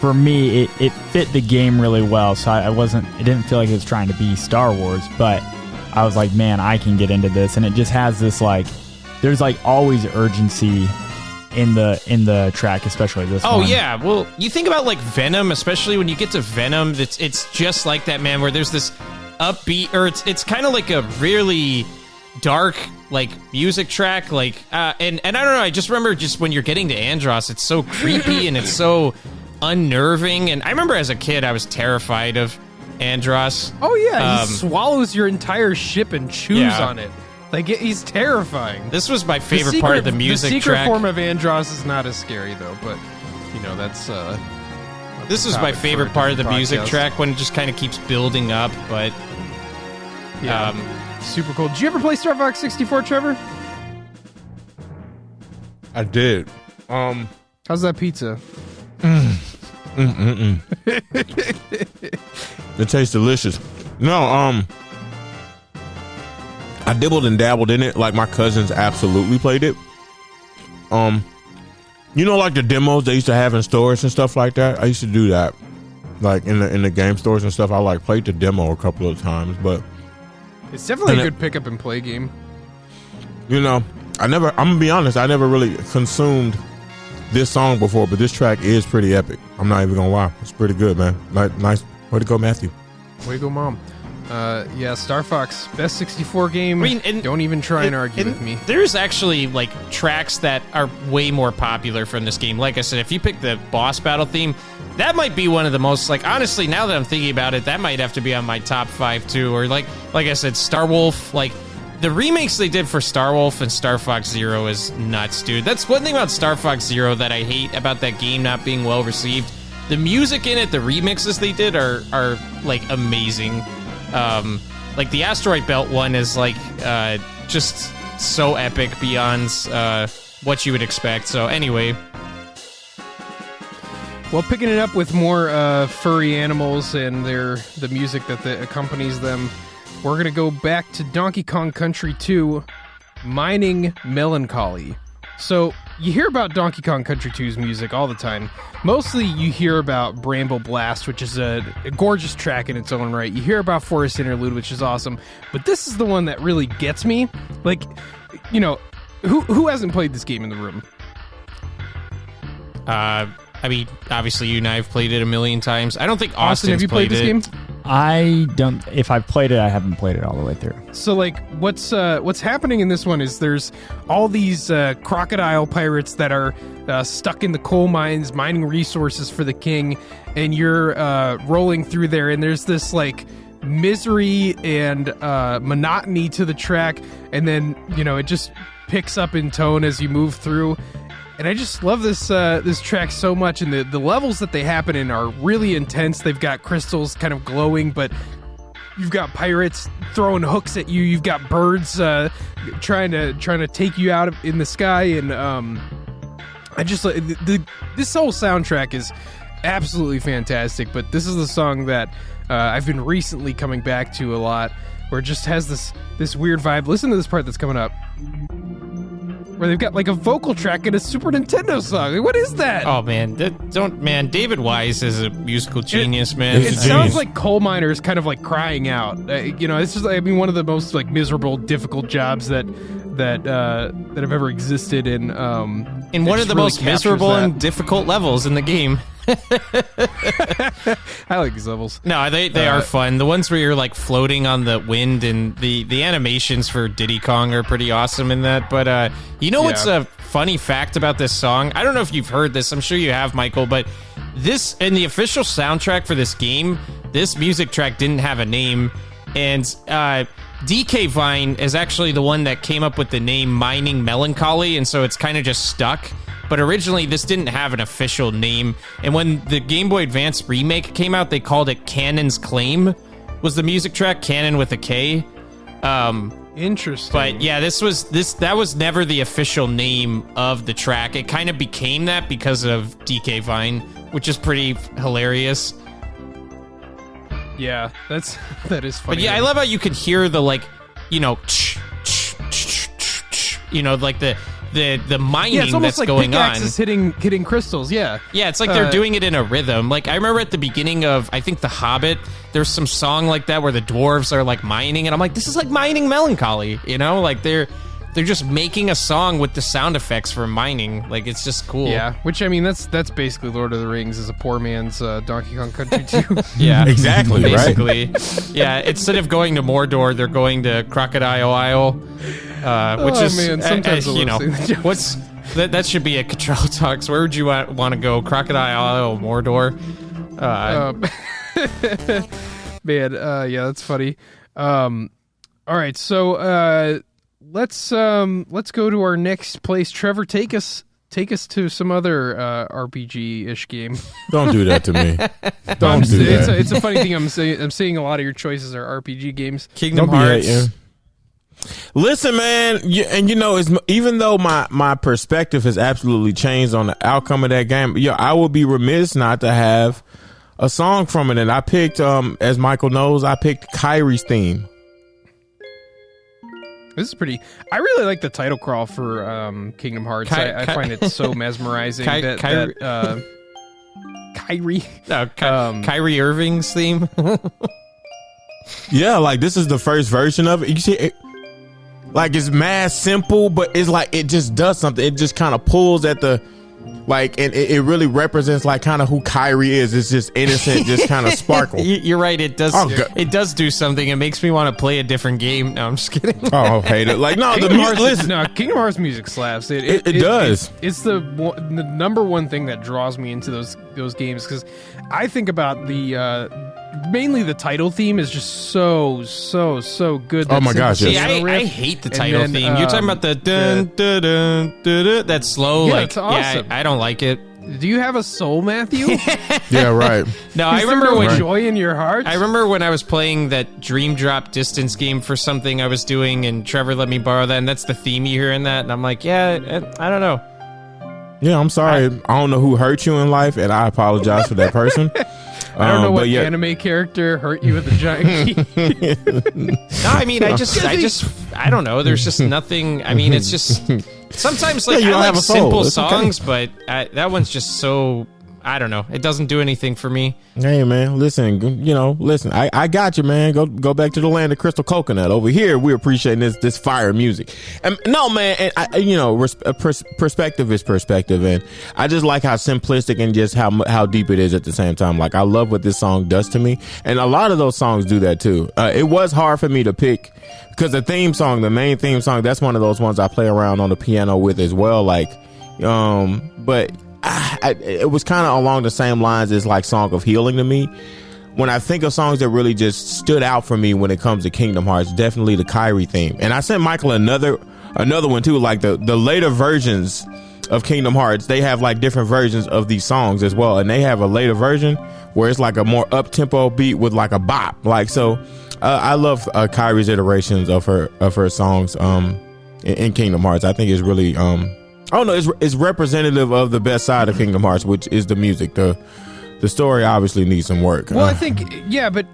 for me, it fit the game really well. So it didn't feel like it was trying to be Star Wars, but I was like, man, I can get into this. And it just has this like, there's like always urgency in the track, especially this one. Oh yeah, well, you think about like Venom, especially when you get to Venom, it's just like that, man, where there's this upbeat, or it's kind of like a really dark like music track, like and I don't know, I just remember just when you're getting to Andros, it's so creepy and it's so unnerving. And I remember as a kid I was terrified of Andros. Oh yeah, he swallows your entire ship and chews on it. Like, he's terrifying. This was my favorite part of the music track. The secret form of Andros is not as scary though, but that's this was my favorite part of the music track, when it just kind of keeps building up. But super cool. Did you ever play Star Fox 64, Trevor? I did. How's that pizza? It tastes delicious. No, I dibbled and dabbled in it. Like, my cousins absolutely played it. Like the demos they used to have in stores and stuff like that. I used to do that, like in the game stores and stuff. I like played the demo a couple of times, but it's definitely a good pick up and play game. I'm gonna be honest, I never really consumed this song before, but this track is pretty epic. I'm not even gonna lie, it's pretty good, man. Nice, way to go, Matthew. Way to go, Mom. Star Fox, best 64 game. I mean, don't even try and argue with me. There's actually like tracks that are way more popular from this game. Like I said, if you pick the boss battle theme, that might be one of the most, like, honestly, now that I'm thinking about it, that might have to be on my top 5 too. Or like I said, Starwolf, like the remakes they did for Starwolf and Star Fox Zero is nuts, dude. That's one thing about Star Fox Zero that I hate about that game not being well received. The music in it, the remixes they did are like amazing. Like the Asteroid Belt one is like just so epic beyond what you would expect. So anyway, well, picking it up with more furry animals and the music that accompanies them, we're gonna go back to Donkey Kong Country 2, Mining Melancholy. So you hear about Donkey Kong Country 2's music all the time. Mostly you hear about Bramble Blast, which is a gorgeous track in its own right. You hear about Forest Interlude, which is awesome. But this is the one that really gets me. Like, who hasn't played this game in the room? I mean, obviously you and I have played it a million times. I don't think Austin have you played this game? I don't. If I've played it, I haven't played it all the way through. So, like, what's happening in this one is there's all these crocodile pirates that are stuck in the coal mines, mining resources for the king, and you're rolling through there, and there's this like misery and monotony to the track, and then it just picks up in tone as you move through. And I just love this track so much, and the levels that they happen in are really intense. They've got crystals kind of glowing, but you've got pirates throwing hooks at you. You've got birds trying to take you out in the sky, and I just this whole soundtrack is absolutely fantastic. But this is the song that I've been recently coming back to a lot, where it just has this weird vibe. Listen to this part that's coming up, where they've got like a vocal track in a Super Nintendo song. Like, what is that? Oh man, David Wise is a musical genius, man. It sounds like coal miners kind of like crying out. It's just one of the most like miserable, difficult jobs that have ever existed. In one of the most miserable and difficult levels in the game. I like these levels. No, they are fun. The ones where you're like floating on the wind, and the animations for Diddy Kong are pretty awesome in that. But what's a funny fact about this song? I don't know if you've heard this. I'm sure you have, Michael. But this, in the official soundtrack for this game, this music track didn't have a name, and DK Vine is actually the one that came up with the name Mining Melancholy, and so it's kind of just stuck. But originally, this didn't have an official name. And when the Game Boy Advance remake came out, they called it Cannon's Claim, was the music track, Cannon with a K. Interesting. But yeah, that was never the official name of the track. It kind of became that because of DK Vine, which is pretty hilarious. Yeah, that is funny. But yeah, I love how you can hear the like the mining it's almost that's like going on. Pickaxes hitting crystals, yeah. Yeah, it's like they're doing it in a rhythm. Like, I remember at the beginning of, I think, The Hobbit, there's some song like that where the dwarves are, like, mining, and I'm like, this is like Mining Melancholy, Like, they're just making a song with the sound effects for mining. Like, it's just cool. Yeah, which, that's basically Lord of the Rings is a poor man's Donkey Kong Country 2. Yeah. Exactly, basically. Yeah, instead of going to Mordor, they're going to Crocodile Isle. Which is, man, sometimes what's that should be a Cottrello Talks. Where would you want to go? Crocodile Isle, Mordor? Man, yeah, that's funny. All right, so let's go to our next place. Trevor, take us to some other RPG-ish game. Don't do that to me. Don't do that. It's a funny thing. I'm seeing a lot of your choices are RPG games. Kingdom Hearts. Listen, man, even though my perspective has absolutely changed on the outcome of that game, I would be remiss not to have a song from it. And I picked, as Michael knows, I picked Kyrie's theme. This is pretty. I really like the title crawl for Kingdom Hearts. I find it so mesmerizing. Kyrie. No, Kyrie Irving's theme. Yeah, like this is the first version of it. You see, it's mad simple, but it's like it just does something. It just kind of pulls at the and it really represents like kind of who Kyrie is. It's just innocent, just kind of sparkle. You're right. It does. It does do something. It makes me want to play a different game. No, I'm just kidding. Oh, hate it. Like no, Kingdom Hearts music slaps. It does. It's the number one thing that draws me into those games, because I think about mainly the title theme is just so good. Oh my gosh! See, I hate the title theme. You're talking about the dun dun dun dun. That slow, it's awesome. I don't like it. Do you have a soul, Matthew? Yeah, right. No, I remember when joy in your heart. I remember when I was playing that Dream Drop Distance game for something I was doing, and Trevor let me borrow that, and that's the theme you hear in that, and I'm like, yeah, I don't know. Yeah, I'm sorry. I don't know who hurt you in life, and I apologize for that person. I don't know what anime character hurt you with a giant key. No, I mean, I don't know. There's just nothing. I mean, it's just sometimes I like simple songs, but that one's just so. I don't know. It doesn't do anything for me. Hey, man, listen, I got you, man. Go back to the land of crystal coconut. Over here, we're appreciating this fire music. No, man, perspective is perspective, and I just like how simplistic and just how deep it is at the same time. Like, I love what this song does to me, and a lot of those songs do that too. It was hard for me to pick, because the main theme song, that's one of those ones I play around on the piano with as well. But it was kind of along the same lines as like Song of Healing to me, when I think of songs that really just stood out for me when it comes to Kingdom Hearts, definitely the Kyrie theme. And I sent Michael another one too, like the later versions of Kingdom Hearts. They have like different versions of these songs as well, and they have a later version where it's like a more up tempo beat with like a bop. Like so, I love Kyrie's iterations of her songs in Kingdom Hearts. I think it's really I don't know, it's representative of the best side of Kingdom Hearts, which is the music. The story obviously needs some work. Well, I think, yeah, but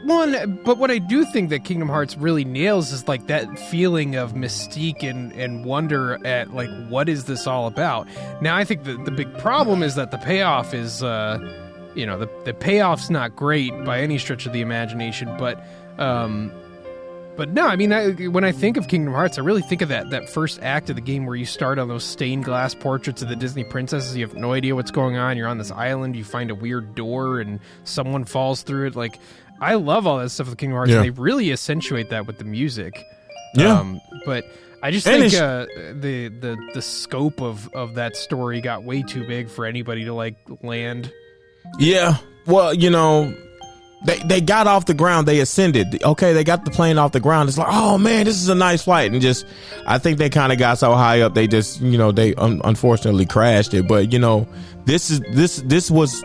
what I do think that Kingdom Hearts really nails is like that feeling of mystique and wonder at like, what is this all about? Now, I think the big problem is that the payoff is, the payoff's not great by any stretch of the imagination, but no, I mean, when I think of Kingdom Hearts, I really think of that first act of the game where you start on those stained glass portraits of the Disney princesses. You have no idea what's going on. You're on this island. You find a weird door and someone falls through it. Like, I love all that stuff with Kingdom Hearts. Yeah. And they really accentuate that with the music. Yeah. But I just think the scope of that story got way too big for anybody to like land. Yeah. Well, They got off the ground. They ascended. Okay, they got the plane off the ground. It's like, oh man, this is a nice flight. And just, I think they kind of got so high up, they just, they unfortunately crashed it. But this was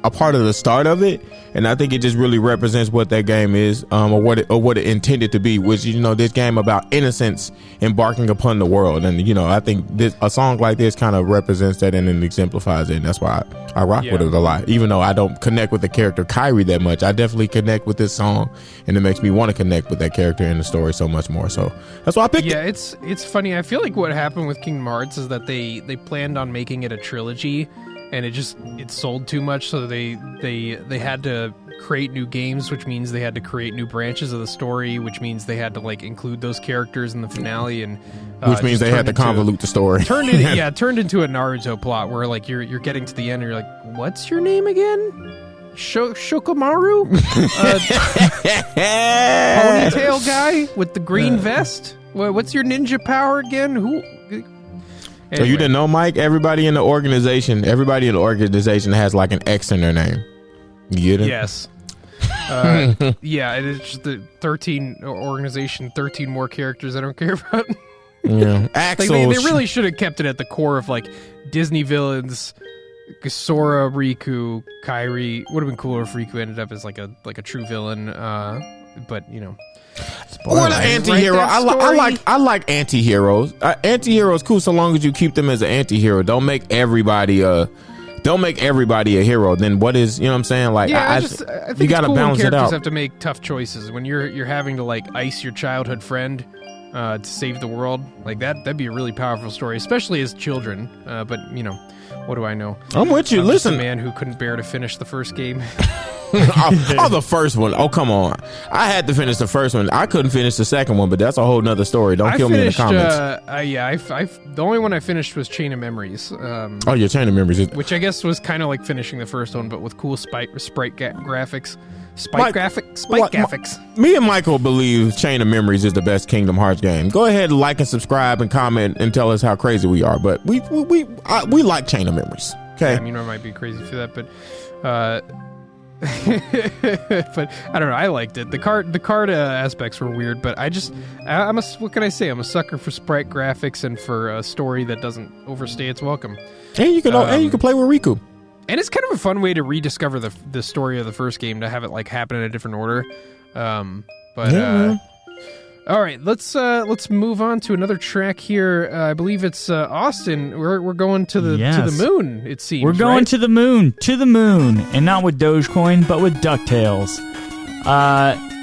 a part of the start of it, and I think it just really represents what that game is, or what it intended to be, which this game about innocence embarking upon the world. And I think a song like this kind of represents that and it exemplifies it, and that's why I rock with it a lot. Even though I don't connect with the character Kyrie that much, I definitely connect with this song, and it makes me want to connect with that character in the story so much more. So that's why I picked it. Yeah, it's funny. I feel like what happened with Kingdom Hearts is that they planned on making it a trilogy, and it sold too much, so they had to create new games, which means they had to create new branches of the story, which means they had to like include those characters in the finale, and which means they had to convolute the story. Turned into a Naruto plot where like you're getting to the end and you're like, what's your name again? Shokamaru? Ponytail guy with the green vest? What's your ninja power again? Who? Anyway. So you didn't know, Mike? Everybody in the organization has like an X in their name. You get it? Yes. Yeah, it's just the 13 organization, 13 more characters I don't care about. Yeah, Axel. They really should have kept it at the core of like Disney villains. Sora, Riku, Kairi. Would have been cooler if Riku ended up as like a true villain. But or the anti-hero. I like anti-heroes. Anti-heroes cool so long as you keep them as an anti-hero. Don't make everybody a hero. Then what is, what I'm saying? Like, yeah, I think you got to balance it out. Characters have to make tough choices when you're having to like ice your childhood friend to save the world. Like that'd be a really powerful story, especially as children. But what do I know? I'm with you. Listen, just a man who couldn't bear to finish the first game. The first one. Oh, come on. I had to finish the first one. I couldn't finish the second one, but that's a whole nother story. Don't kill me in the comments. The only one I finished was Chain of Memories. Your Chain of Memories. Which I guess was kind of like finishing the first one, but with cool sprite graphics. Graphics. Me and Michael believe Chain of Memories is the best Kingdom Hearts game. Go ahead, like and subscribe and comment and tell us how crazy we are. But we like Chain of Memories. Okay. Yeah, I might be crazy for that, but but I don't know. I liked it. The card aspects were weird, but what can I say? I'm a sucker for sprite graphics and for a story that doesn't overstay its welcome. And you can play with Riku. And it's kind of a fun way to rediscover the story of the first game, to have it like happen in a different order. All right, let's move on to another track here. I believe it's Austin. We're going to the moon. It seems we're going to the moon, and not with Dogecoin, but with DuckTales.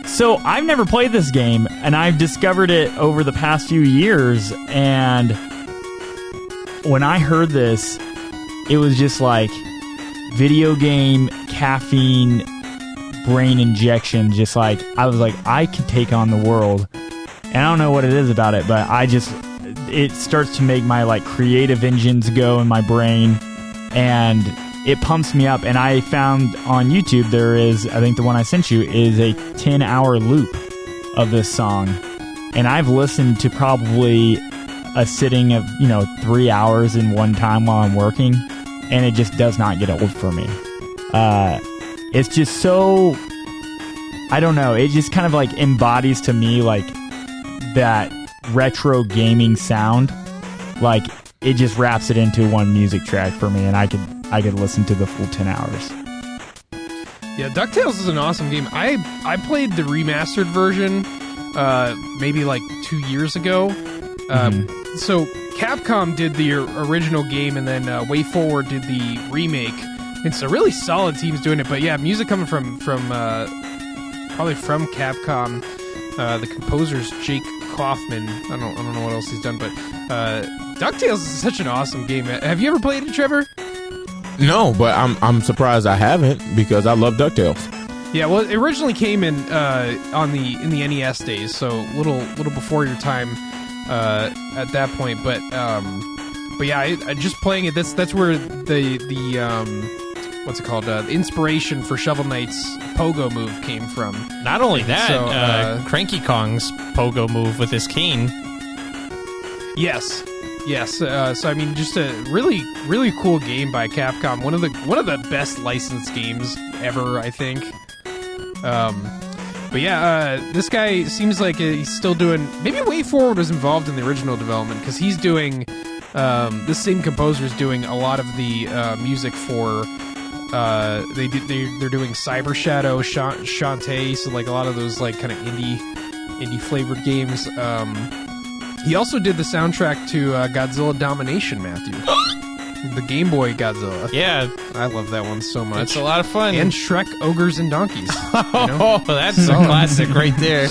So I've never played this game, and I've discovered it over the past few years. And when I heard this, it was just like video game caffeine brain injection. Just like I was like, I could take on the world. And I don't know what it is about it, but it starts to make my like creative engines go in my brain, and it pumps me up. And I found on YouTube there is, I think the one I sent you is a 10-hour loop of this song, and I've listened to probably a sitting of 3 hours in one time while I'm working, and it just does not get old for me. it's just so, I don't know, it just kind of like embodies to me like that retro gaming sound. Like it just wraps it into one music track for me, and I could listen to the full 10 hours. Yeah, DuckTales is an awesome game. I played the remastered version maybe like 2 years ago. So Capcom did the original game, and then WayForward did the remake. It's a really solid team's doing it. But yeah, music coming from probably from Capcom. The composer's Jake Kaufman. I don't know what else he's done, but DuckTales is such an awesome game. Have you ever played it, Trevor? No, but I'm surprised I haven't, because I love DuckTales. Yeah, well, it originally came in in the NES days, so little before your time at that point. But yeah, I just playing it. That's where the what's it called? The inspiration for Shovel Knight's pogo move came from. Not only that, So, Cranky Kong's pogo move with his cane. Yes. So I mean, just a really, really cool game by Capcom. One of the best licensed games ever, I think. But yeah, this guy seems like he's still doing. Maybe WayForward was involved in the original development, because he's doing. This same composer is doing a lot of the music for. They're doing Cyber Shadow, Shantae, so like a lot of those like kind of indie flavored games. He also did the soundtrack to Godzilla Domination, Matthew. The Game Boy Godzilla. Yeah. I love that one so much. It's a lot of fun. And Shrek, Ogres, and Donkeys. Oh, that's a classic right there.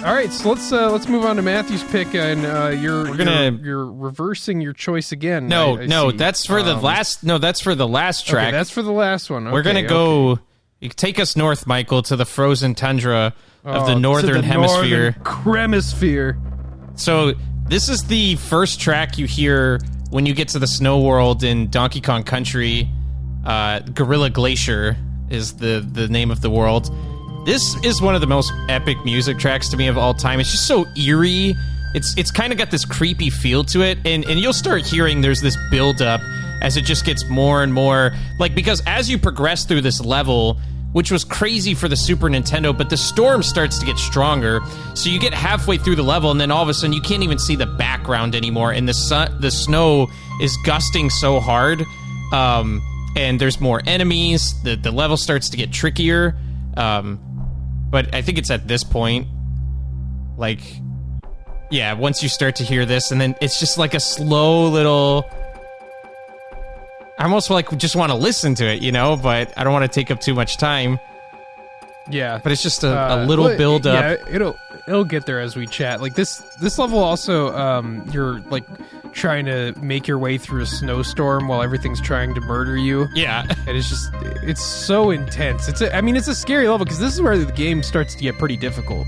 All right, so let's move on to Matthew's pick, and you're reversing your choice again. No, I see. that's for the last. No, that's for the last track. Okay, that's for the last one. We're gonna go. You take us north, Michael, to the frozen tundra of the northern hemisphere. Cremisphere. So this is the first track you hear when you get to the snow world in Donkey Kong Country. Gorilla Glacier is the name of the world. This is one of the most epic music tracks to me of all time. It's just so eerie. It's kind of got this creepy feel to it, and you'll start hearing there's this build-up as it just gets more and more, like, because as you progress through this level, which was crazy for the Super Nintendo, but the storm starts to get stronger, so you get halfway through the level, and then all of a sudden you can't even see the background anymore, and the snow is gusting so hard, and there's more enemies, the level starts to get trickier, but I think it's at this point, like, yeah, once you start to hear this, and then it's just like a slow little... I almost like just want to listen to it, you know, but I don't want to take up too much time. Yeah, but it's just a little build up. Yeah, it'll get there as we chat. Like this level also, you're like trying to make your way through a snowstorm while everything's trying to murder you. Yeah, and it's so intense. It's a scary level, because this is where the game starts to get pretty difficult.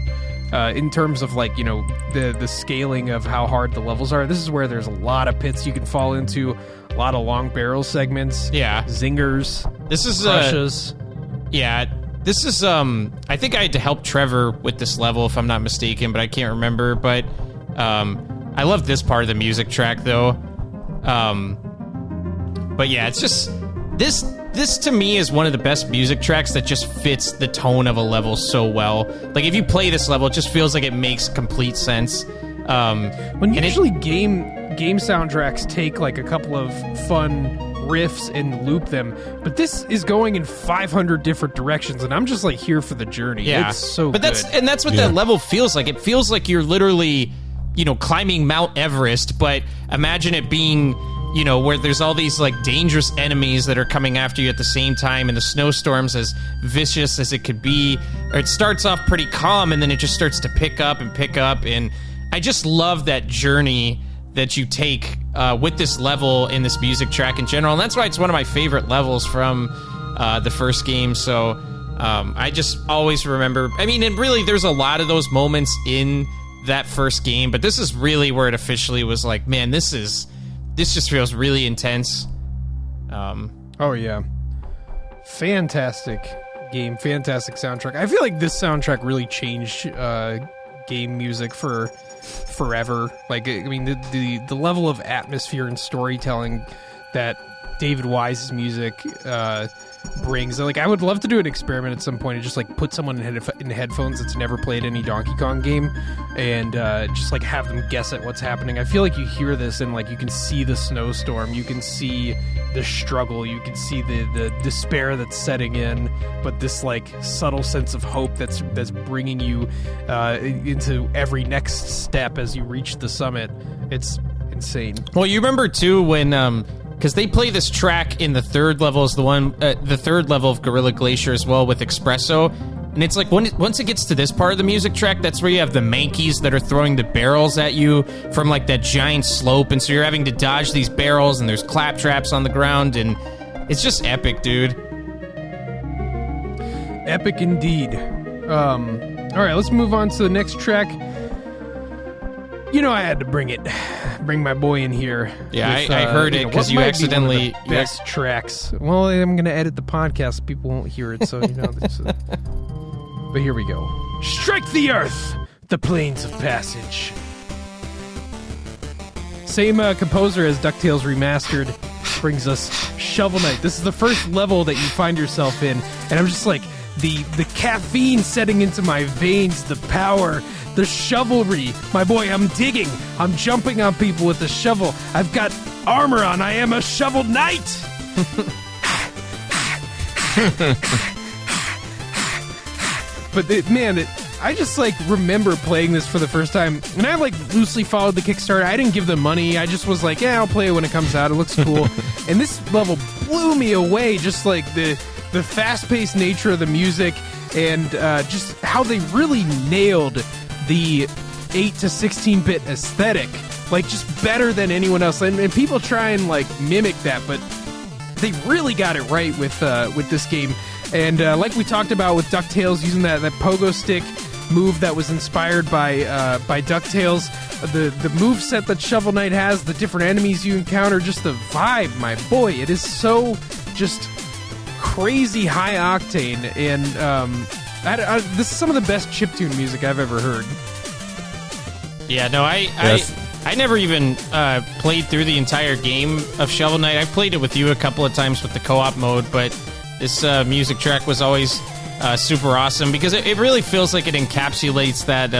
In terms of, like, you know, the scaling of how hard the levels are. This is where there's a lot of pits you can fall into, a lot of long barrel segments. Yeah. Zingers. This is crushes. Yeah. This is I think I had to help Trevor with this level, if I'm not mistaken, but I can't remember. But I love this part of the music track though. But yeah, it's just This to me is one of the best music tracks that just fits the tone of a level so well. Like, if you play this level, it just feels like it makes complete sense. When usually game soundtracks take like a couple of fun riffs and loop them, but this is going in 500 different directions, and I'm just like here for the journey. Yeah, it's so but good. that's what that level feels like. It feels like you're literally, you know, climbing Mount Everest, but imagine it being, you know, where there's all these like dangerous enemies that are coming after you at the same time, and the snowstorm's as vicious as it could be. Or it starts off pretty calm, and then it just starts to pick up, and I just love that journey that you take with this level in this music track in general, and that's why it's one of my favorite levels from the first game. So I just always remember, I mean, and really there's a lot of those moments in that first game, but this is really where it officially was like, man, this just feels really intense. Oh yeah, fantastic game, fantastic soundtrack. I feel like this soundtrack really changed game music for forever. Like, I mean, the level of atmosphere and storytelling that David Wise's music brings. Like, I would love to do an experiment at some point and just like put someone in headphones that's never played any Donkey Kong game and just like have them guess at what's happening. I feel like you hear this and like you can see the snowstorm, you can see the struggle, you can see the despair that's setting in, but this like subtle sense of hope that's bringing you into every next step as you reach the summit. It's insane. Well, you remember too when because they play this track in the third level is the third level of Gorilla Glacier as well with Espresso. And it's like once it gets to this part of the music track, that's where you have the Mankeys that are throwing the barrels at you from like that giant slope. And so you're having to dodge these barrels and there's claptraps on the ground. And it's just epic, dude. Epic indeed. All right, let's move on to the next track. You know I had to bring my boy in here. Yeah, with, I heard it because you accidentally... best tracks. Well, I'm going to edit the podcast so people won't hear it, so, you know... But here we go. Strike the earth! The plains of passage. Same composer as DuckTales Remastered brings us Shovel Knight. This is the first level that you find yourself in, and I'm just like, the caffeine setting into my veins, the power... The shovelry. My boy, I'm digging. I'm jumping on people with a shovel. I've got armor on. I am a shovel knight. But I just like remember playing this for the first time. And I like loosely followed the Kickstarter. I didn't give them money. I just was like, yeah, I'll play it when it comes out. It looks cool. And this level blew me away. Just like the fast-paced nature of the music and just how they really nailed the 8 to 16-bit aesthetic, like just better than anyone else. And people try and like mimic that, but they really got it right with this game. And like we talked about with DuckTales, using that pogo stick move that was inspired by DuckTales, the moveset that Shovel Knight has, the different enemies you encounter, just the vibe, my boy, it is so just crazy high octane. And this is some of the best chiptune music I've ever heard. Yeah, no, I never even played through the entire game of Shovel Knight. I've played it with you a couple of times with the co-op mode, but this music track was always super awesome because it really feels like it encapsulates that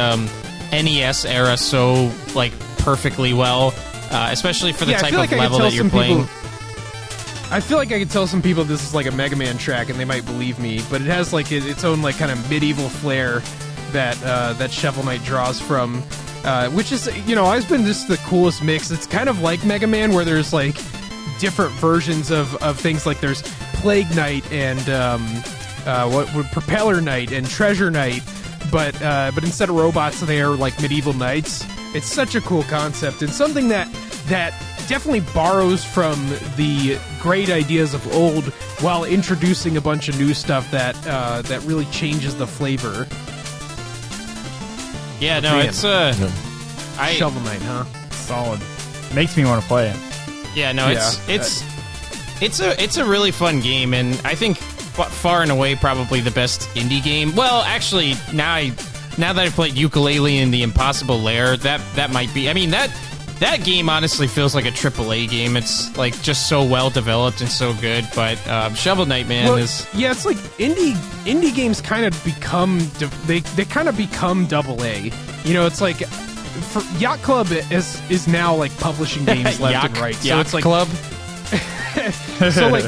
NES era so like perfectly well, especially for the type of level that you're playing. I feel like I could tell some people this is like a Mega Man track and they might believe me, but it has like its own like kind of medieval flair that Shovel Knight draws from, which is, you know, always been just the coolest mix. It's kind of like Mega Man where there's like different versions of things, like there's Plague Knight and Propeller Knight and Treasure Knight, but instead of robots they are like medieval knights. It's such a cool concept and something that definitely borrows from the great ideas of old while introducing a bunch of new stuff that really changes the flavor. Yeah, no, it's Shovel Knight, huh? Solid. Makes me want to play it. Yeah, no, it's a really fun game, and I think far and away probably the best indie game. Well, actually, now that I've played Yooka-Laylee and the Impossible Lair, that might be. I mean, that game honestly feels like a AAA game. It's like just so well developed and so good. But Shovel Knight, man, is it's like indie games kind of become they kind of become AA. You know, it's like Yacht Club is now like publishing games left and right. So it's like Club. So like,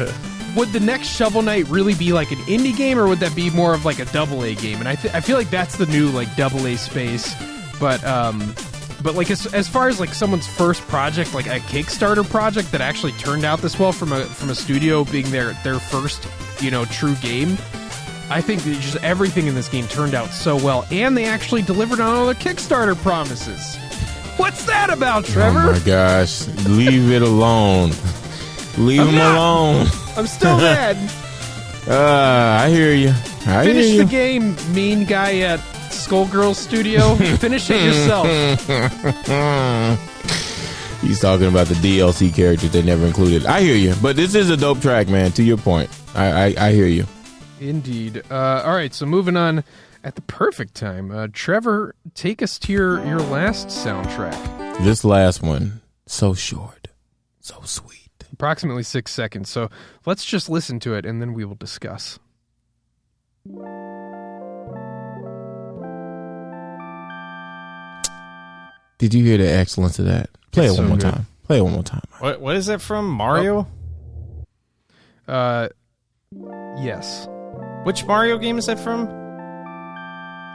would the next Shovel Knight really be like an indie game, or would that be more of like a AA game? And I feel like that's the new like AA space. But like as far as like someone's first project, like a Kickstarter project that actually turned out this well from a studio being their first, you know, true game, I think that just everything in this game turned out so well, and they actually delivered on all their Kickstarter promises. What's that about, Trevor? Oh my gosh, leave it alone. Leave him alone. I'm still mad. I hear you. Finish the game, mean guy at Skullgirls Studio. Finish it yourself. He's talking about the DLC characters they never included. I hear you, but this is a dope track, man. To your point, I hear you. Indeed. All right, so moving on. at the perfect time. Trevor, take us to your last soundtrack. This last one, so short, so sweet. Approximately 6 seconds. So let's just listen to it and then we will discuss. Did you hear the excellence of that? Play it one more time. Play it one more time. What is that from? Mario? Yes. Which Mario game is that from?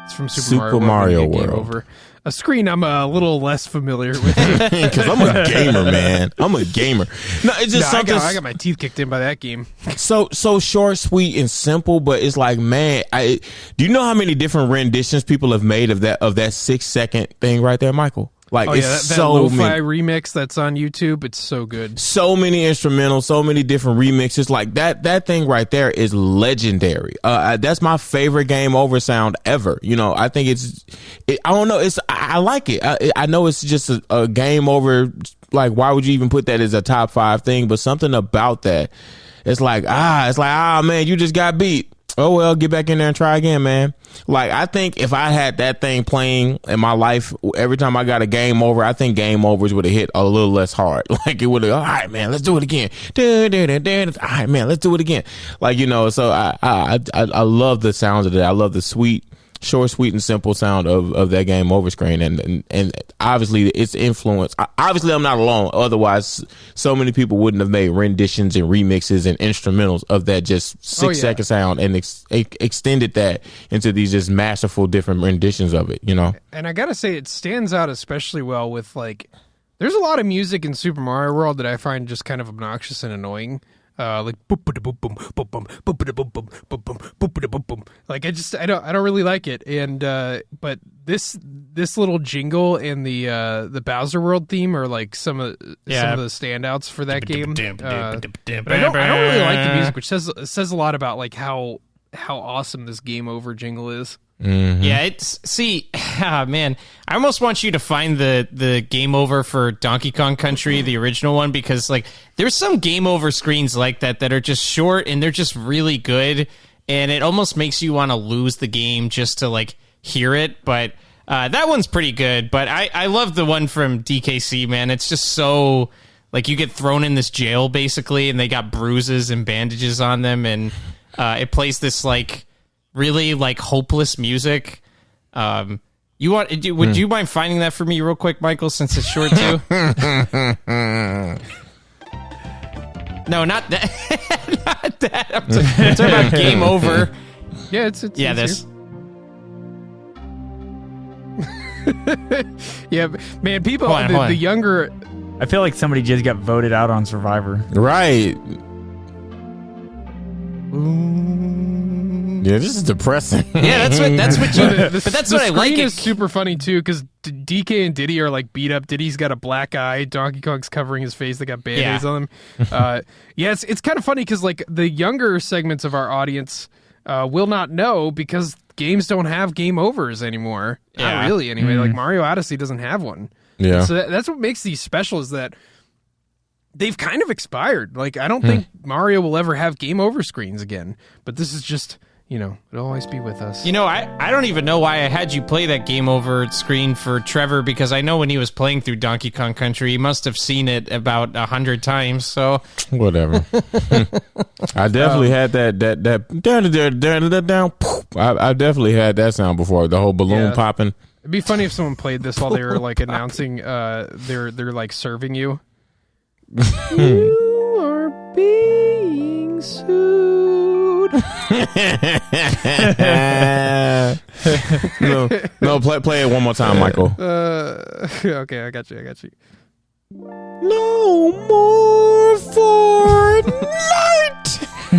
It's from Super Mario World. Over. A screen I'm a little less familiar with. Because I'm a gamer, man. I'm a gamer. No, it's just something. I got my teeth kicked in by that game. So short, sweet, and simple, but it's like, man, do you know how many different renditions people have made of that 6 second thing right there, Michael? Like, it's that so lo-fi remix that's on YouTube. It's so good. So many instrumentals, so many different remixes. Like that thing right there is legendary. That's my favorite game over sound ever. You know, I think I don't know. I like it. I know it's just a game over. Like, why would you even put that as a top 5 thing? But something about that, it's like, man, you just got beat. Oh, well, get back in there and try again, man. Like, I think if I had that thing playing in my life, every time I got a game over, I think game overs would have hit a little less hard. Like, it would have, all right, man, let's do it again. All right, man, let's do it again. Like, you know, so I love the sounds of that. I love the short, sweet, and simple sound of that game over screen. And obviously its influence. Obviously, I'm not alone. Otherwise, so many people wouldn't have made renditions and remixes and instrumentals of that just 6 second sound and extended that into these just masterful different renditions of it, you know? And I gotta say, it stands out especially well with, like, there's a lot of music in Super Mario World that I find just kind of obnoxious and annoying. Like like I don't really like it, and but this little jingle and the Bowser World theme are like some of the standouts for that game. But I don't really like the music, which says a lot about like how awesome this game over jingle is. Mm-hmm. Yeah, man, I almost want you to find the game over for Donkey Kong Country, the original one, because like there's some game over screens like that are just short and they're just really good, and it almost makes you want to lose the game just to like hear it. But that one's pretty good. But I love the one from DKC, man. It's just so like you get thrown in this jail basically, and they got bruises and bandages on them, and it plays this like really like hopeless music. Would you mind finding that for me real quick, Michael, since it's short too? No, not that. Not that. I'm talking about game over. Yeah, it's this. Yeah, man, people, the younger. I feel like somebody just got voted out on Survivor. Right. Yeah, this is depressing. Yeah, that's what you. But that's what I like. The screen is super funny too, because DK and Diddy are like beat up. Diddy's got a black eye. Donkey Kong's covering his face. They got band-aids on them. It's kind of funny because like the younger segments of our audience will not know because games don't have game overs anymore. Yeah. Not really, anyway. Like Mario Odyssey doesn't have one. Yeah. So that's what makes these special, is that they've kind of expired. Like, I don't think Mario will ever have game over screens again. But this is just, you know, it'll always be with us. You know, I don't even know why I had you play that game over screen for Trevor, because I know when he was playing through Donkey Kong Country, he must have seen it about 100 times. So whatever. I definitely had that down. I definitely had that sound before, the whole balloon popping. It'd be funny if someone played this while they were like announcing they're like serving you. You are being sued. No, play it one more time, Michael. Okay, I got you. No more Fortnite.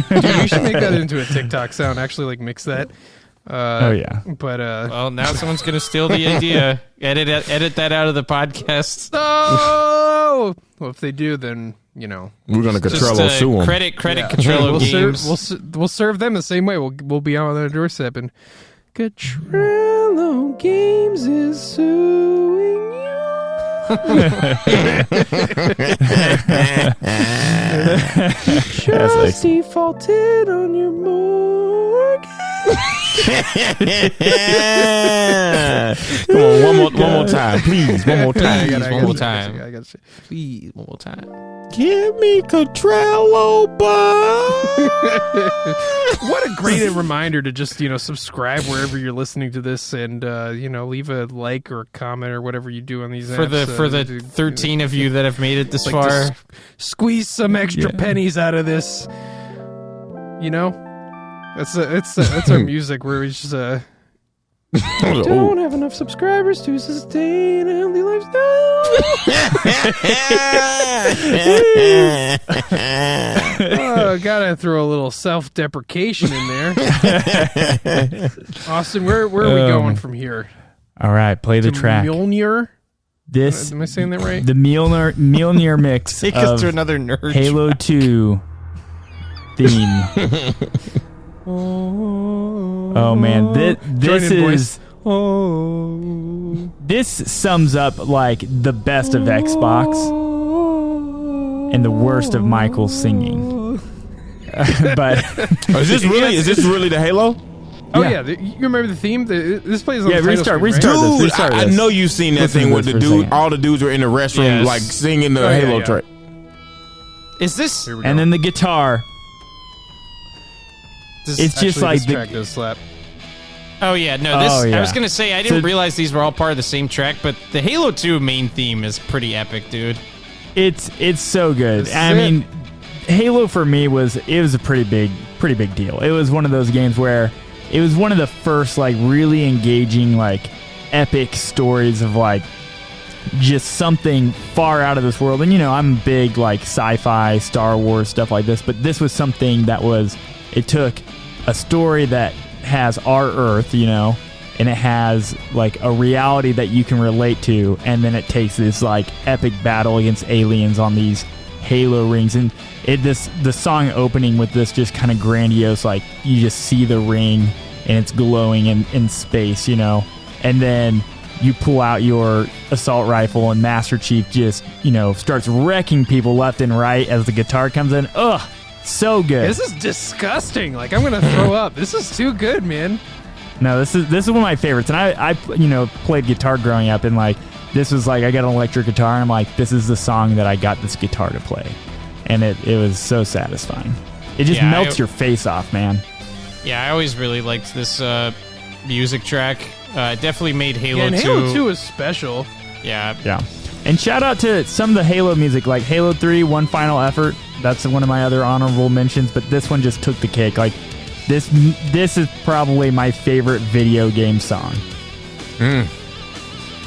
Dude, you should make that into a TikTok sound. Actually, like mix that. Oh yeah. But well, now someone's gonna steal the idea. Edit that out of the podcast. Oh, well, if they do, then you know we're gonna Cottrello sue them. Credit Cottrello Games. We'll serve them the same way. We'll be on their doorstep, and Cottrello Games is suing you. Just defaulted on your mortgage. Come on, one more time, please. One more time. One more time. Please, one more time. Give me Cottrello, bud. What a great reminder to just, subscribe wherever you're listening to this and, leave a like or a comment or whatever you do on these apps. For the 13 of you that have made it this far. Squeeze some extra pennies out of this. That's our music where we just, don't have enough subscribers to sustain a healthy lifestyle. Gotta throw a little self-deprecation in there. Austin, where are we going from here? All right, play the track. Mjolnir? This, am I saying that right? The Mjolnir mix Take us to another nerd Halo track. 2 theme. Oh man, this sums up like the best of Xbox and the worst of Michael's singing. But is this really the Halo? Oh yeah, you remember the theme? This plays on the title restart screen, this. Dude, I know you've seen that thing with the dude. All the dudes were in the restroom, like singing the Halo track. Is this? And then the guitar. It's just like this track does slap. Oh yeah, no. This I was gonna say I didn't realize these were all part of the same track, but the Halo 2 main theme is pretty epic, dude. It's so good. I mean, Halo for me was a pretty big deal. It was one of those games where it was one of the first like really engaging like epic stories of like just something far out of this world. And I'm big like sci-fi, Star Wars stuff like this, but this was something that it took a story that has our Earth, and it has like a reality that you can relate to, and then it takes this like epic battle against aliens on these Halo rings, and the song opening with this just kind of grandiose, like you just see the ring and it's glowing in space, and then you pull out your assault rifle and Master Chief just starts wrecking people left and right as the guitar comes in. Ugh. So good. This is disgusting. Like, I'm gonna throw up. This is too good, man. No, this is one of my favorites. And I played guitar growing up, and like this was like I got an electric guitar, and I'm like, this is the song that I got this guitar to play, and it was so satisfying. It just melts your face off, man. Yeah, I always really liked this music track. It definitely made Halo 2. And Halo 2 is special. Yeah. And shout out to some of the Halo music, like Halo 3, One Final Effort. That's one of my other honorable mentions, but this one just took the cake. Like this is probably my favorite video game song.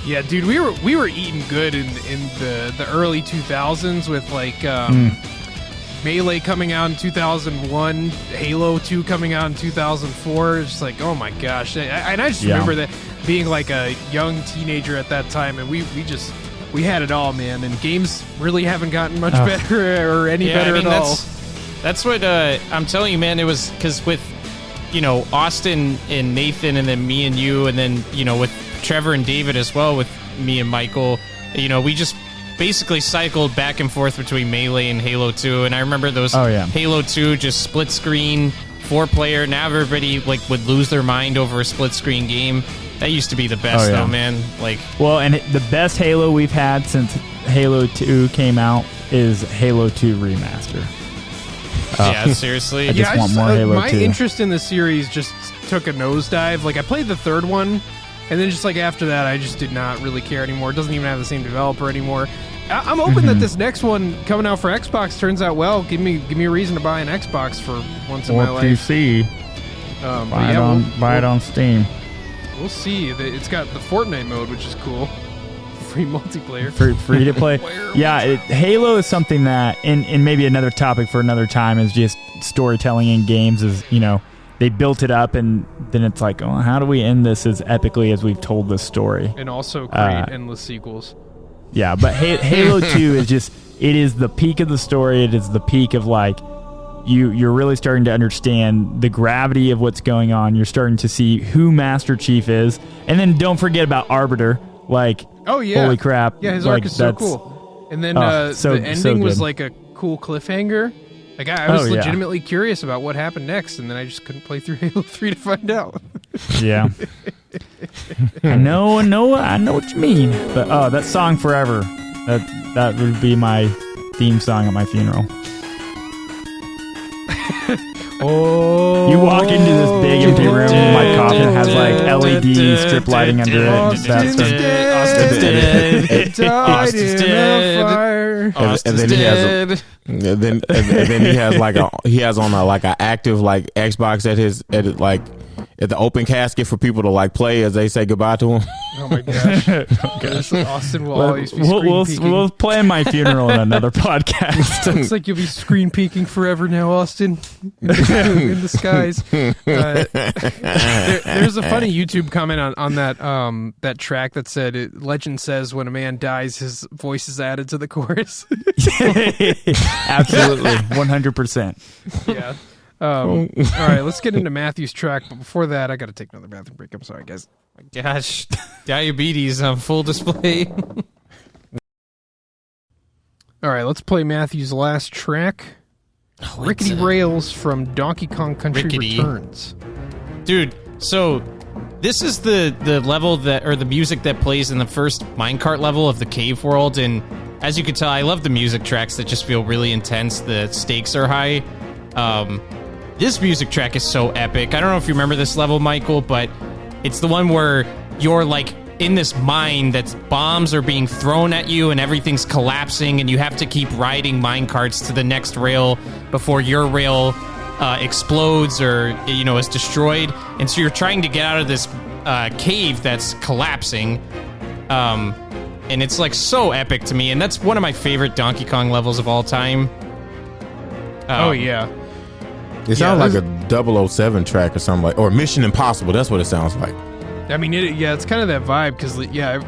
Yeah, dude, we were eating good in the early 2000s with like Melee coming out in 2001, Halo 2 coming out in 2004. It's just like, oh my gosh. I just remember that being like a young teenager at that time, and we had it all, man. And games really haven't gotten much better or any better at all. That's what I'm telling you, man. It was because with, Austin and Nathan, and then me and you, and then, with Trevor and David as well, with me and Michael, we just basically cycled back and forth between Melee and Halo 2. And I remember those Halo 2 just split screen 4-player. Now everybody like would lose their mind over a split screen game. That used to be the best, though, man. And the best Halo we've had since Halo 2 came out is Halo 2 Remaster. Yeah, seriously. I just want more Halo 2. My interest in the series just took a nosedive. Like, I played the third one, and then just like after that, I just did not really care anymore. It doesn't even have the same developer anymore. I'm hoping that this next one coming out for Xbox turns out well. Give me a reason to buy an Xbox for once in my life. PC. Buy it on Steam. We'll see. It's got the Fortnite mode, which is cool. Free multiplayer. Free to play. Halo is something that, and maybe another topic for another time, is just storytelling in games. Is they built it up, and then it's like, oh, how do we end this as epically as we've told this story? And also create endless sequels. Yeah, but Halo 2 is just, it is the peak of the story. It is the peak of like, you're really starting to understand the gravity of what's going on. You're starting to see who Master Chief is. And then don't forget about Arbiter. Like, oh yeah, holy crap. Yeah, his arc is so cool. And then the ending was like a cool cliffhanger. Like I was legitimately curious about what happened next, and then I just couldn't play through Halo 3 to find out. Yeah. I know what you mean. But that song Forever, that would be my theme song at my funeral. Oh, you walk into this big empty room, my coffin has like LED strip lighting under it. Austin's dead. Died in a fire. And then he has on an active like Xbox at the open casket for people to like play as they say goodbye to him. Oh my gosh! Austin will always be screen peeking. We'll plan my funeral in another podcast. Looks like you'll be screen peeking forever now, Austin, in the skies. There's a funny YouTube comment on that track that said, "Legend says when a man dies, his voice is added to the chorus." Absolutely, 100%. Yeah. All right, let's get into Matthew's track. But before that, I got to take another bathroom break. I'm sorry, guys. My gosh, diabetes on full display. All right, let's play Matthew's last track. Rickety Rails from Donkey Kong Country Returns. Dude, so this is the level or the music that plays in the first minecart level of the cave world, and as you can tell, I love the music tracks that just feel really intense. The stakes are high. This music track is so epic. I don't know if you remember this level, Michael, but it's the one where you're like in this mine that's bombs are being thrown at you and everything's collapsing, and you have to keep riding minecarts to the next rail before your rail explodes or is destroyed. And so you're trying to get out of this cave that's collapsing. And it's like so epic to me, and that's one of my favorite Donkey Kong levels of all time. Oh yeah. It sounds like a 007 track or something or Mission Impossible. That's what it sounds like. I mean, it's kind of that vibe because,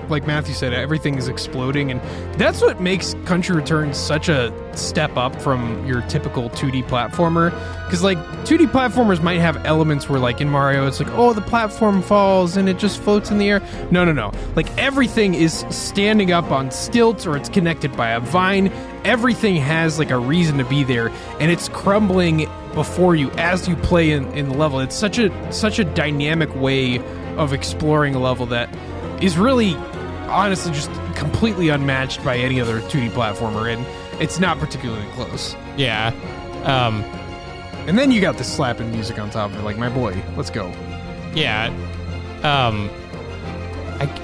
like Matthew said, everything is exploding, and that's what makes Country Returns such a step up from your typical 2D platformer. Because, 2D platformers might have elements where, in Mario, it's like, oh, the platform falls and it just floats in the air. No. Everything is standing up on stilts or it's connected by a vine. Everything has, a reason to be there, and it's crumbling before you as you play in the level. It's such a dynamic way of exploring a level that is really, honestly, just completely unmatched by any other 2D platformer, and it's not particularly close. Yeah. And then you got the slapping music on top of it, my boy, let's go. Yeah.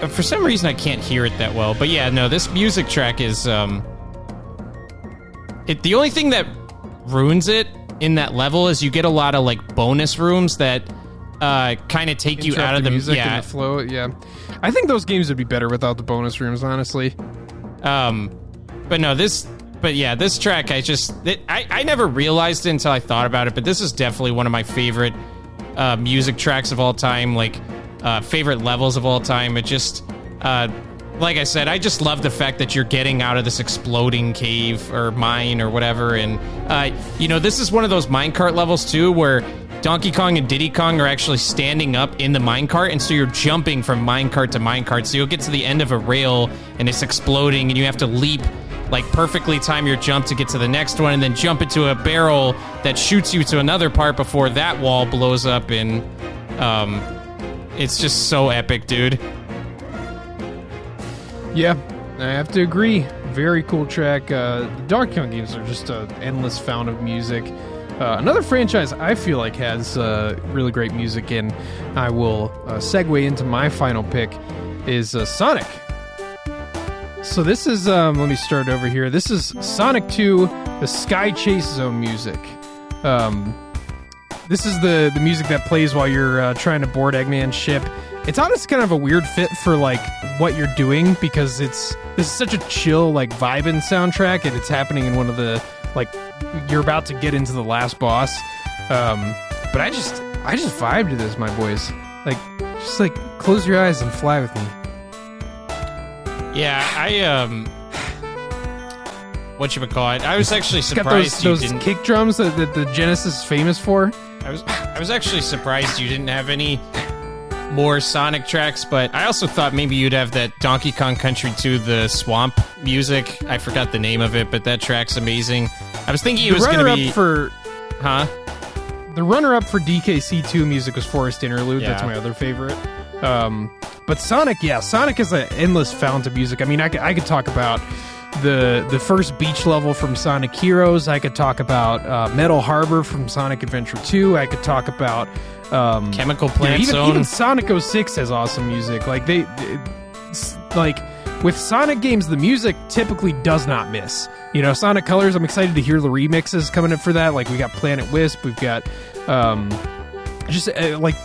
For some reason I can't hear it that well, but yeah, no, this music track is, the only thing that ruins it in that level is you get a lot of, bonus rooms that kind of take you out of the music and the flow. Yeah, I think those games would be better without the bonus rooms, honestly. This track, I never realized it until I thought about it, but this is definitely one of my favorite music tracks of all time, favorite levels of all time. It just, like I said, I just love the fact that you're getting out of this exploding cave or mine or whatever, and this is one of those minecart levels too, where Donkey Kong and Diddy Kong are actually standing up in the minecart, and so you're jumping from minecart to minecart. So you'll get to the end of a rail, and it's exploding, and you have to leap, perfectly time your jump to get to the next one, and then jump into a barrel that shoots you to another part before that wall blows up, and it's just so epic, dude. Yeah, I have to agree. Very cool track. The Donkey Kong games are just an endless fount of music. Another franchise I feel like has really great music, and I will segue into my final pick, is Sonic. So this is, let me start over here. This is Sonic 2, the Sky Chase Zone music. This is the music that plays while you're trying to board Eggman's ship. It's honestly kind of a weird fit for what you're doing, because this is such a chill vibing soundtrack, and it's happening in one of the you're about to get into the last boss. But I just vibe to this, my boys. Just close your eyes and fly with me. Yeah, whatchamacallit, I was actually surprised those kick drums that the Genesis is famous for. I was actually surprised you didn't have any more Sonic tracks, but I also thought maybe you'd have that Donkey Kong Country 2, the swamp music. I forgot the name of it, but that track's amazing. I was thinking it was going to be... The runner-up for DKC2 music was Forest Interlude. Yeah. That's my other favorite. But Sonic is an endless fount of music. I mean, I could talk about the first beach level from Sonic Heroes. I could talk about Metal Harbor from Sonic Adventure 2. I could talk about Chemical Plant Zone. Even Sonic 06 has awesome music. Like with Sonic games, the music typically does not miss. You know, Sonic Colors, I'm excited to hear the remixes coming up for that. Like, we got Planet Wisp, we've got like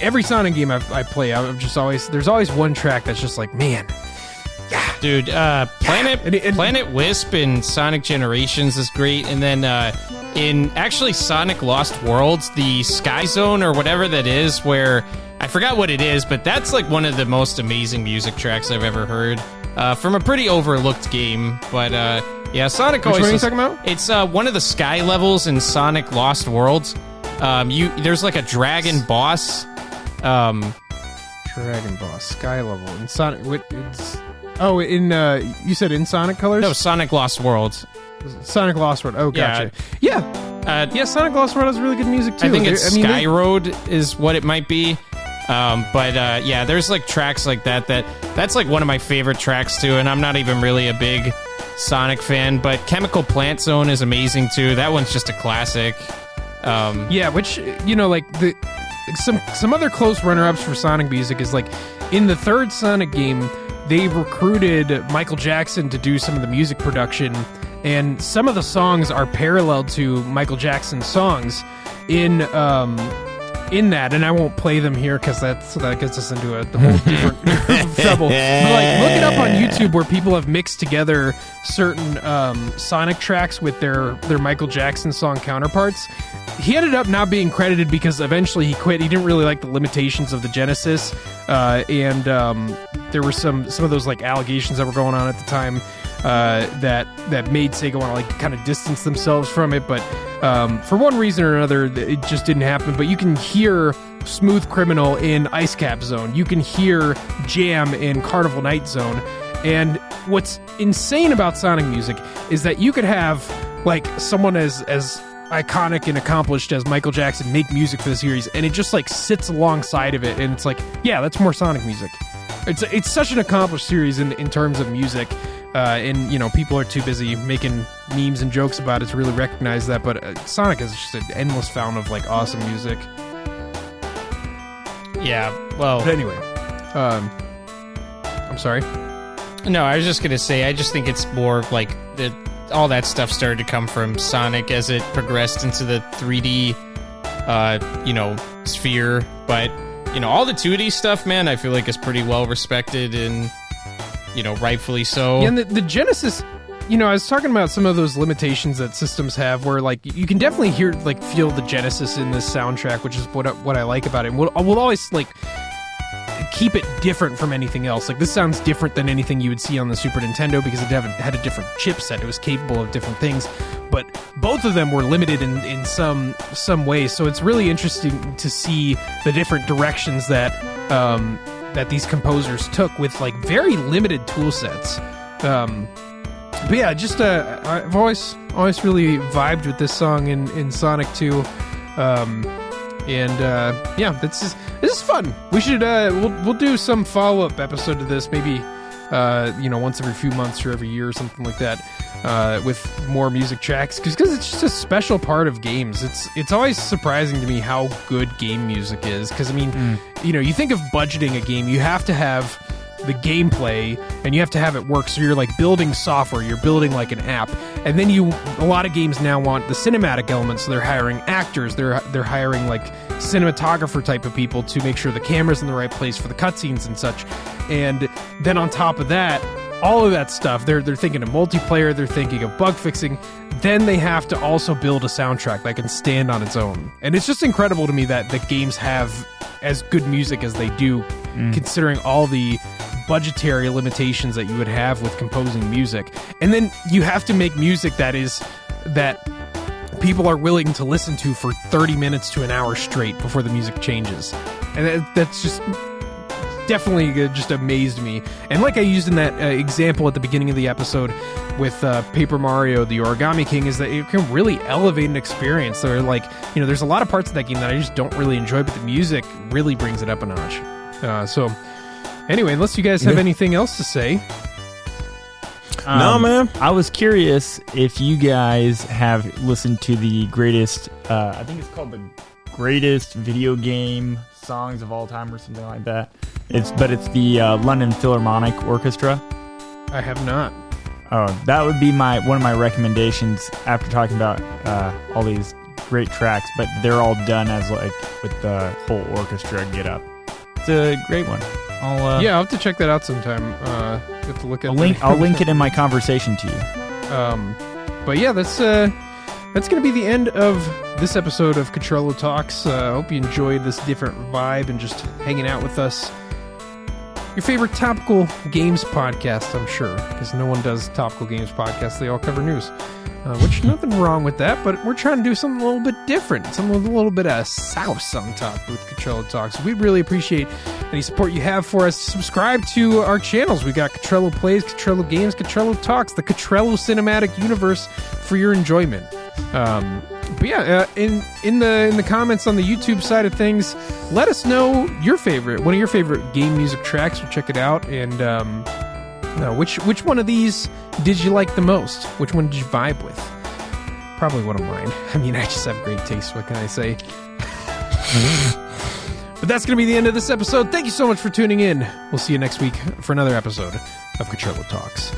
every Sonic game I play, there's always one track that's just like, man, yeah. Dude, Planet Wisp in Sonic Generations is great, and then in actually Sonic Lost Worlds, the Sky Zone or whatever that is, where I forgot what it is, but that's like one of the most amazing music tracks I've ever heard from a pretty overlooked game. But yeah, Sonic always... Which one are you talking about? It's one of the sky levels in Sonic Lost Worlds. There's like a dragon boss. Dragon boss, sky level in Sonic. You said in Sonic Colors? No, Sonic Lost Worlds. Sonic Lost World. Oh, gotcha. Yeah. Sonic Lost World has really good music too. I think it's Sky Road is what it might be. Yeah, there's like tracks like that's like one of my favorite tracks too, and I'm not even really a big Sonic fan, but Chemical Plant Zone is amazing too. That one's just a classic. Which, you know, like some other close runner-ups for Sonic music is like in the third Sonic game, they recruited Michael Jackson to do some of the music production, and some of the songs are parallel to Michael Jackson's songs in that, and I won't play them here because that gets us into a whole different trouble. But like, look it up on YouTube where people have mixed together certain Sonic tracks with their Michael Jackson song counterparts. He ended up not being credited because eventually he quit. He didn't really like the limitations of the Genesis, and there were some of those like allegations that were going on at the time that made Sega want to like kind of distance themselves from it. But for one reason or another, it just didn't happen. But you can hear Smooth Criminal in Ice Cap Zone. You can hear Jam in Carnival Night Zone. And what's insane about Sonic music is that you could have like someone as iconic and accomplished as Michael Jackson make music for the series, and it just like sits alongside of it, and it's like, yeah, that's more Sonic music. It's such an accomplished series in terms of music, and you know, people are too busy making memes and jokes about it to really recognize that. But Sonic is just an endless fountain of like awesome music. Yeah, well, but anyway, I'm sorry. No, I was just gonna say, I just think it's more like all that stuff started to come from Sonic as it progressed into the 3D, sphere. But all the 2D stuff, man, I feel like is pretty well respected and rightfully so. Yeah, and the Genesis, I was talking about some of those limitations that systems have, where like you can definitely feel the Genesis in this soundtrack, which is what I like about it. And we'll always like keep it different from anything else. Like, this sounds different than anything you would see on the Super Nintendo because it had a different chipset. It was capable of different things, but both of them were limited in some ways. So it's really interesting to see the different directions that these composers took with like very limited tool sets. But yeah, just I've always really vibed with this song in Sonic 2. This is fun. We should we'll do some follow-up episode to this, maybe once every few months or every year or something like that, with more music tracks, because it's just a special part of games. It's always surprising to me how good game music is, because I mean, you think of budgeting a game, you have to have the gameplay and you have to have it work. So you're like building software, you're building like an app, and then a lot of games now want the cinematic elements, so they're hiring actors, they're hiring like cinematographer type of people to make sure the camera's in the right place for the cutscenes and such. And then on top of that, all of that stuff, they're thinking of multiplayer, they're thinking of bug fixing, then they have to also build a soundtrack that can stand on its own. And it's just incredible to me that games have as good music as they do, considering all the budgetary limitations that you would have with composing music. And then you have to make music that people are willing to listen to for 30 minutes to an hour straight before the music changes. And that's just definitely just amazed me. And like I used in that example at the beginning of the episode with Paper Mario, the Origami King, is that it can really elevate an experience. There are like, there's a lot of parts of that game that I just don't really enjoy, but the music really brings it up a notch. So anyway, unless you guys have anything else to say. No, man. I was curious if you guys have listened to the greatest, I think it's called the Greatest Video Game Songs of All Time or something like that. It's the London Philharmonic Orchestra. I have not. Oh, that would be one of my recommendations after talking about all these great tracks, but they're all done as like with the whole orchestra get up. It's a great one. I'll have to check that out sometime. You have to look at I'll link it in my conversation to you. But yeah, that's going to be the end of this episode of Cottrello Talks. I hope you enjoyed this different vibe and just hanging out with us. Your favorite topical games podcast, I'm sure, because no one does topical games podcasts. They all cover news, which nothing wrong with that, but we're trying to do something a little bit different, something with a little bit of sauce on top with Cottrello Talks. We'd really appreciate any support you have for us. Subscribe to our channels. We got Cottrello Plays, Cottrello Games, Cottrello Talks, the Cottrello Cinematic Universe for your enjoyment. But yeah, in the comments on the YouTube side of things, let us know one of your favorite game music tracks. We'll check it out. And which one of these did you like the most? Which one did you vibe with? Probably one of mine. I mean, I just have great taste. What can I say? But that's going to be the end of this episode. Thank you so much for tuning in. We'll see you next week for another episode of Cottrello Talks.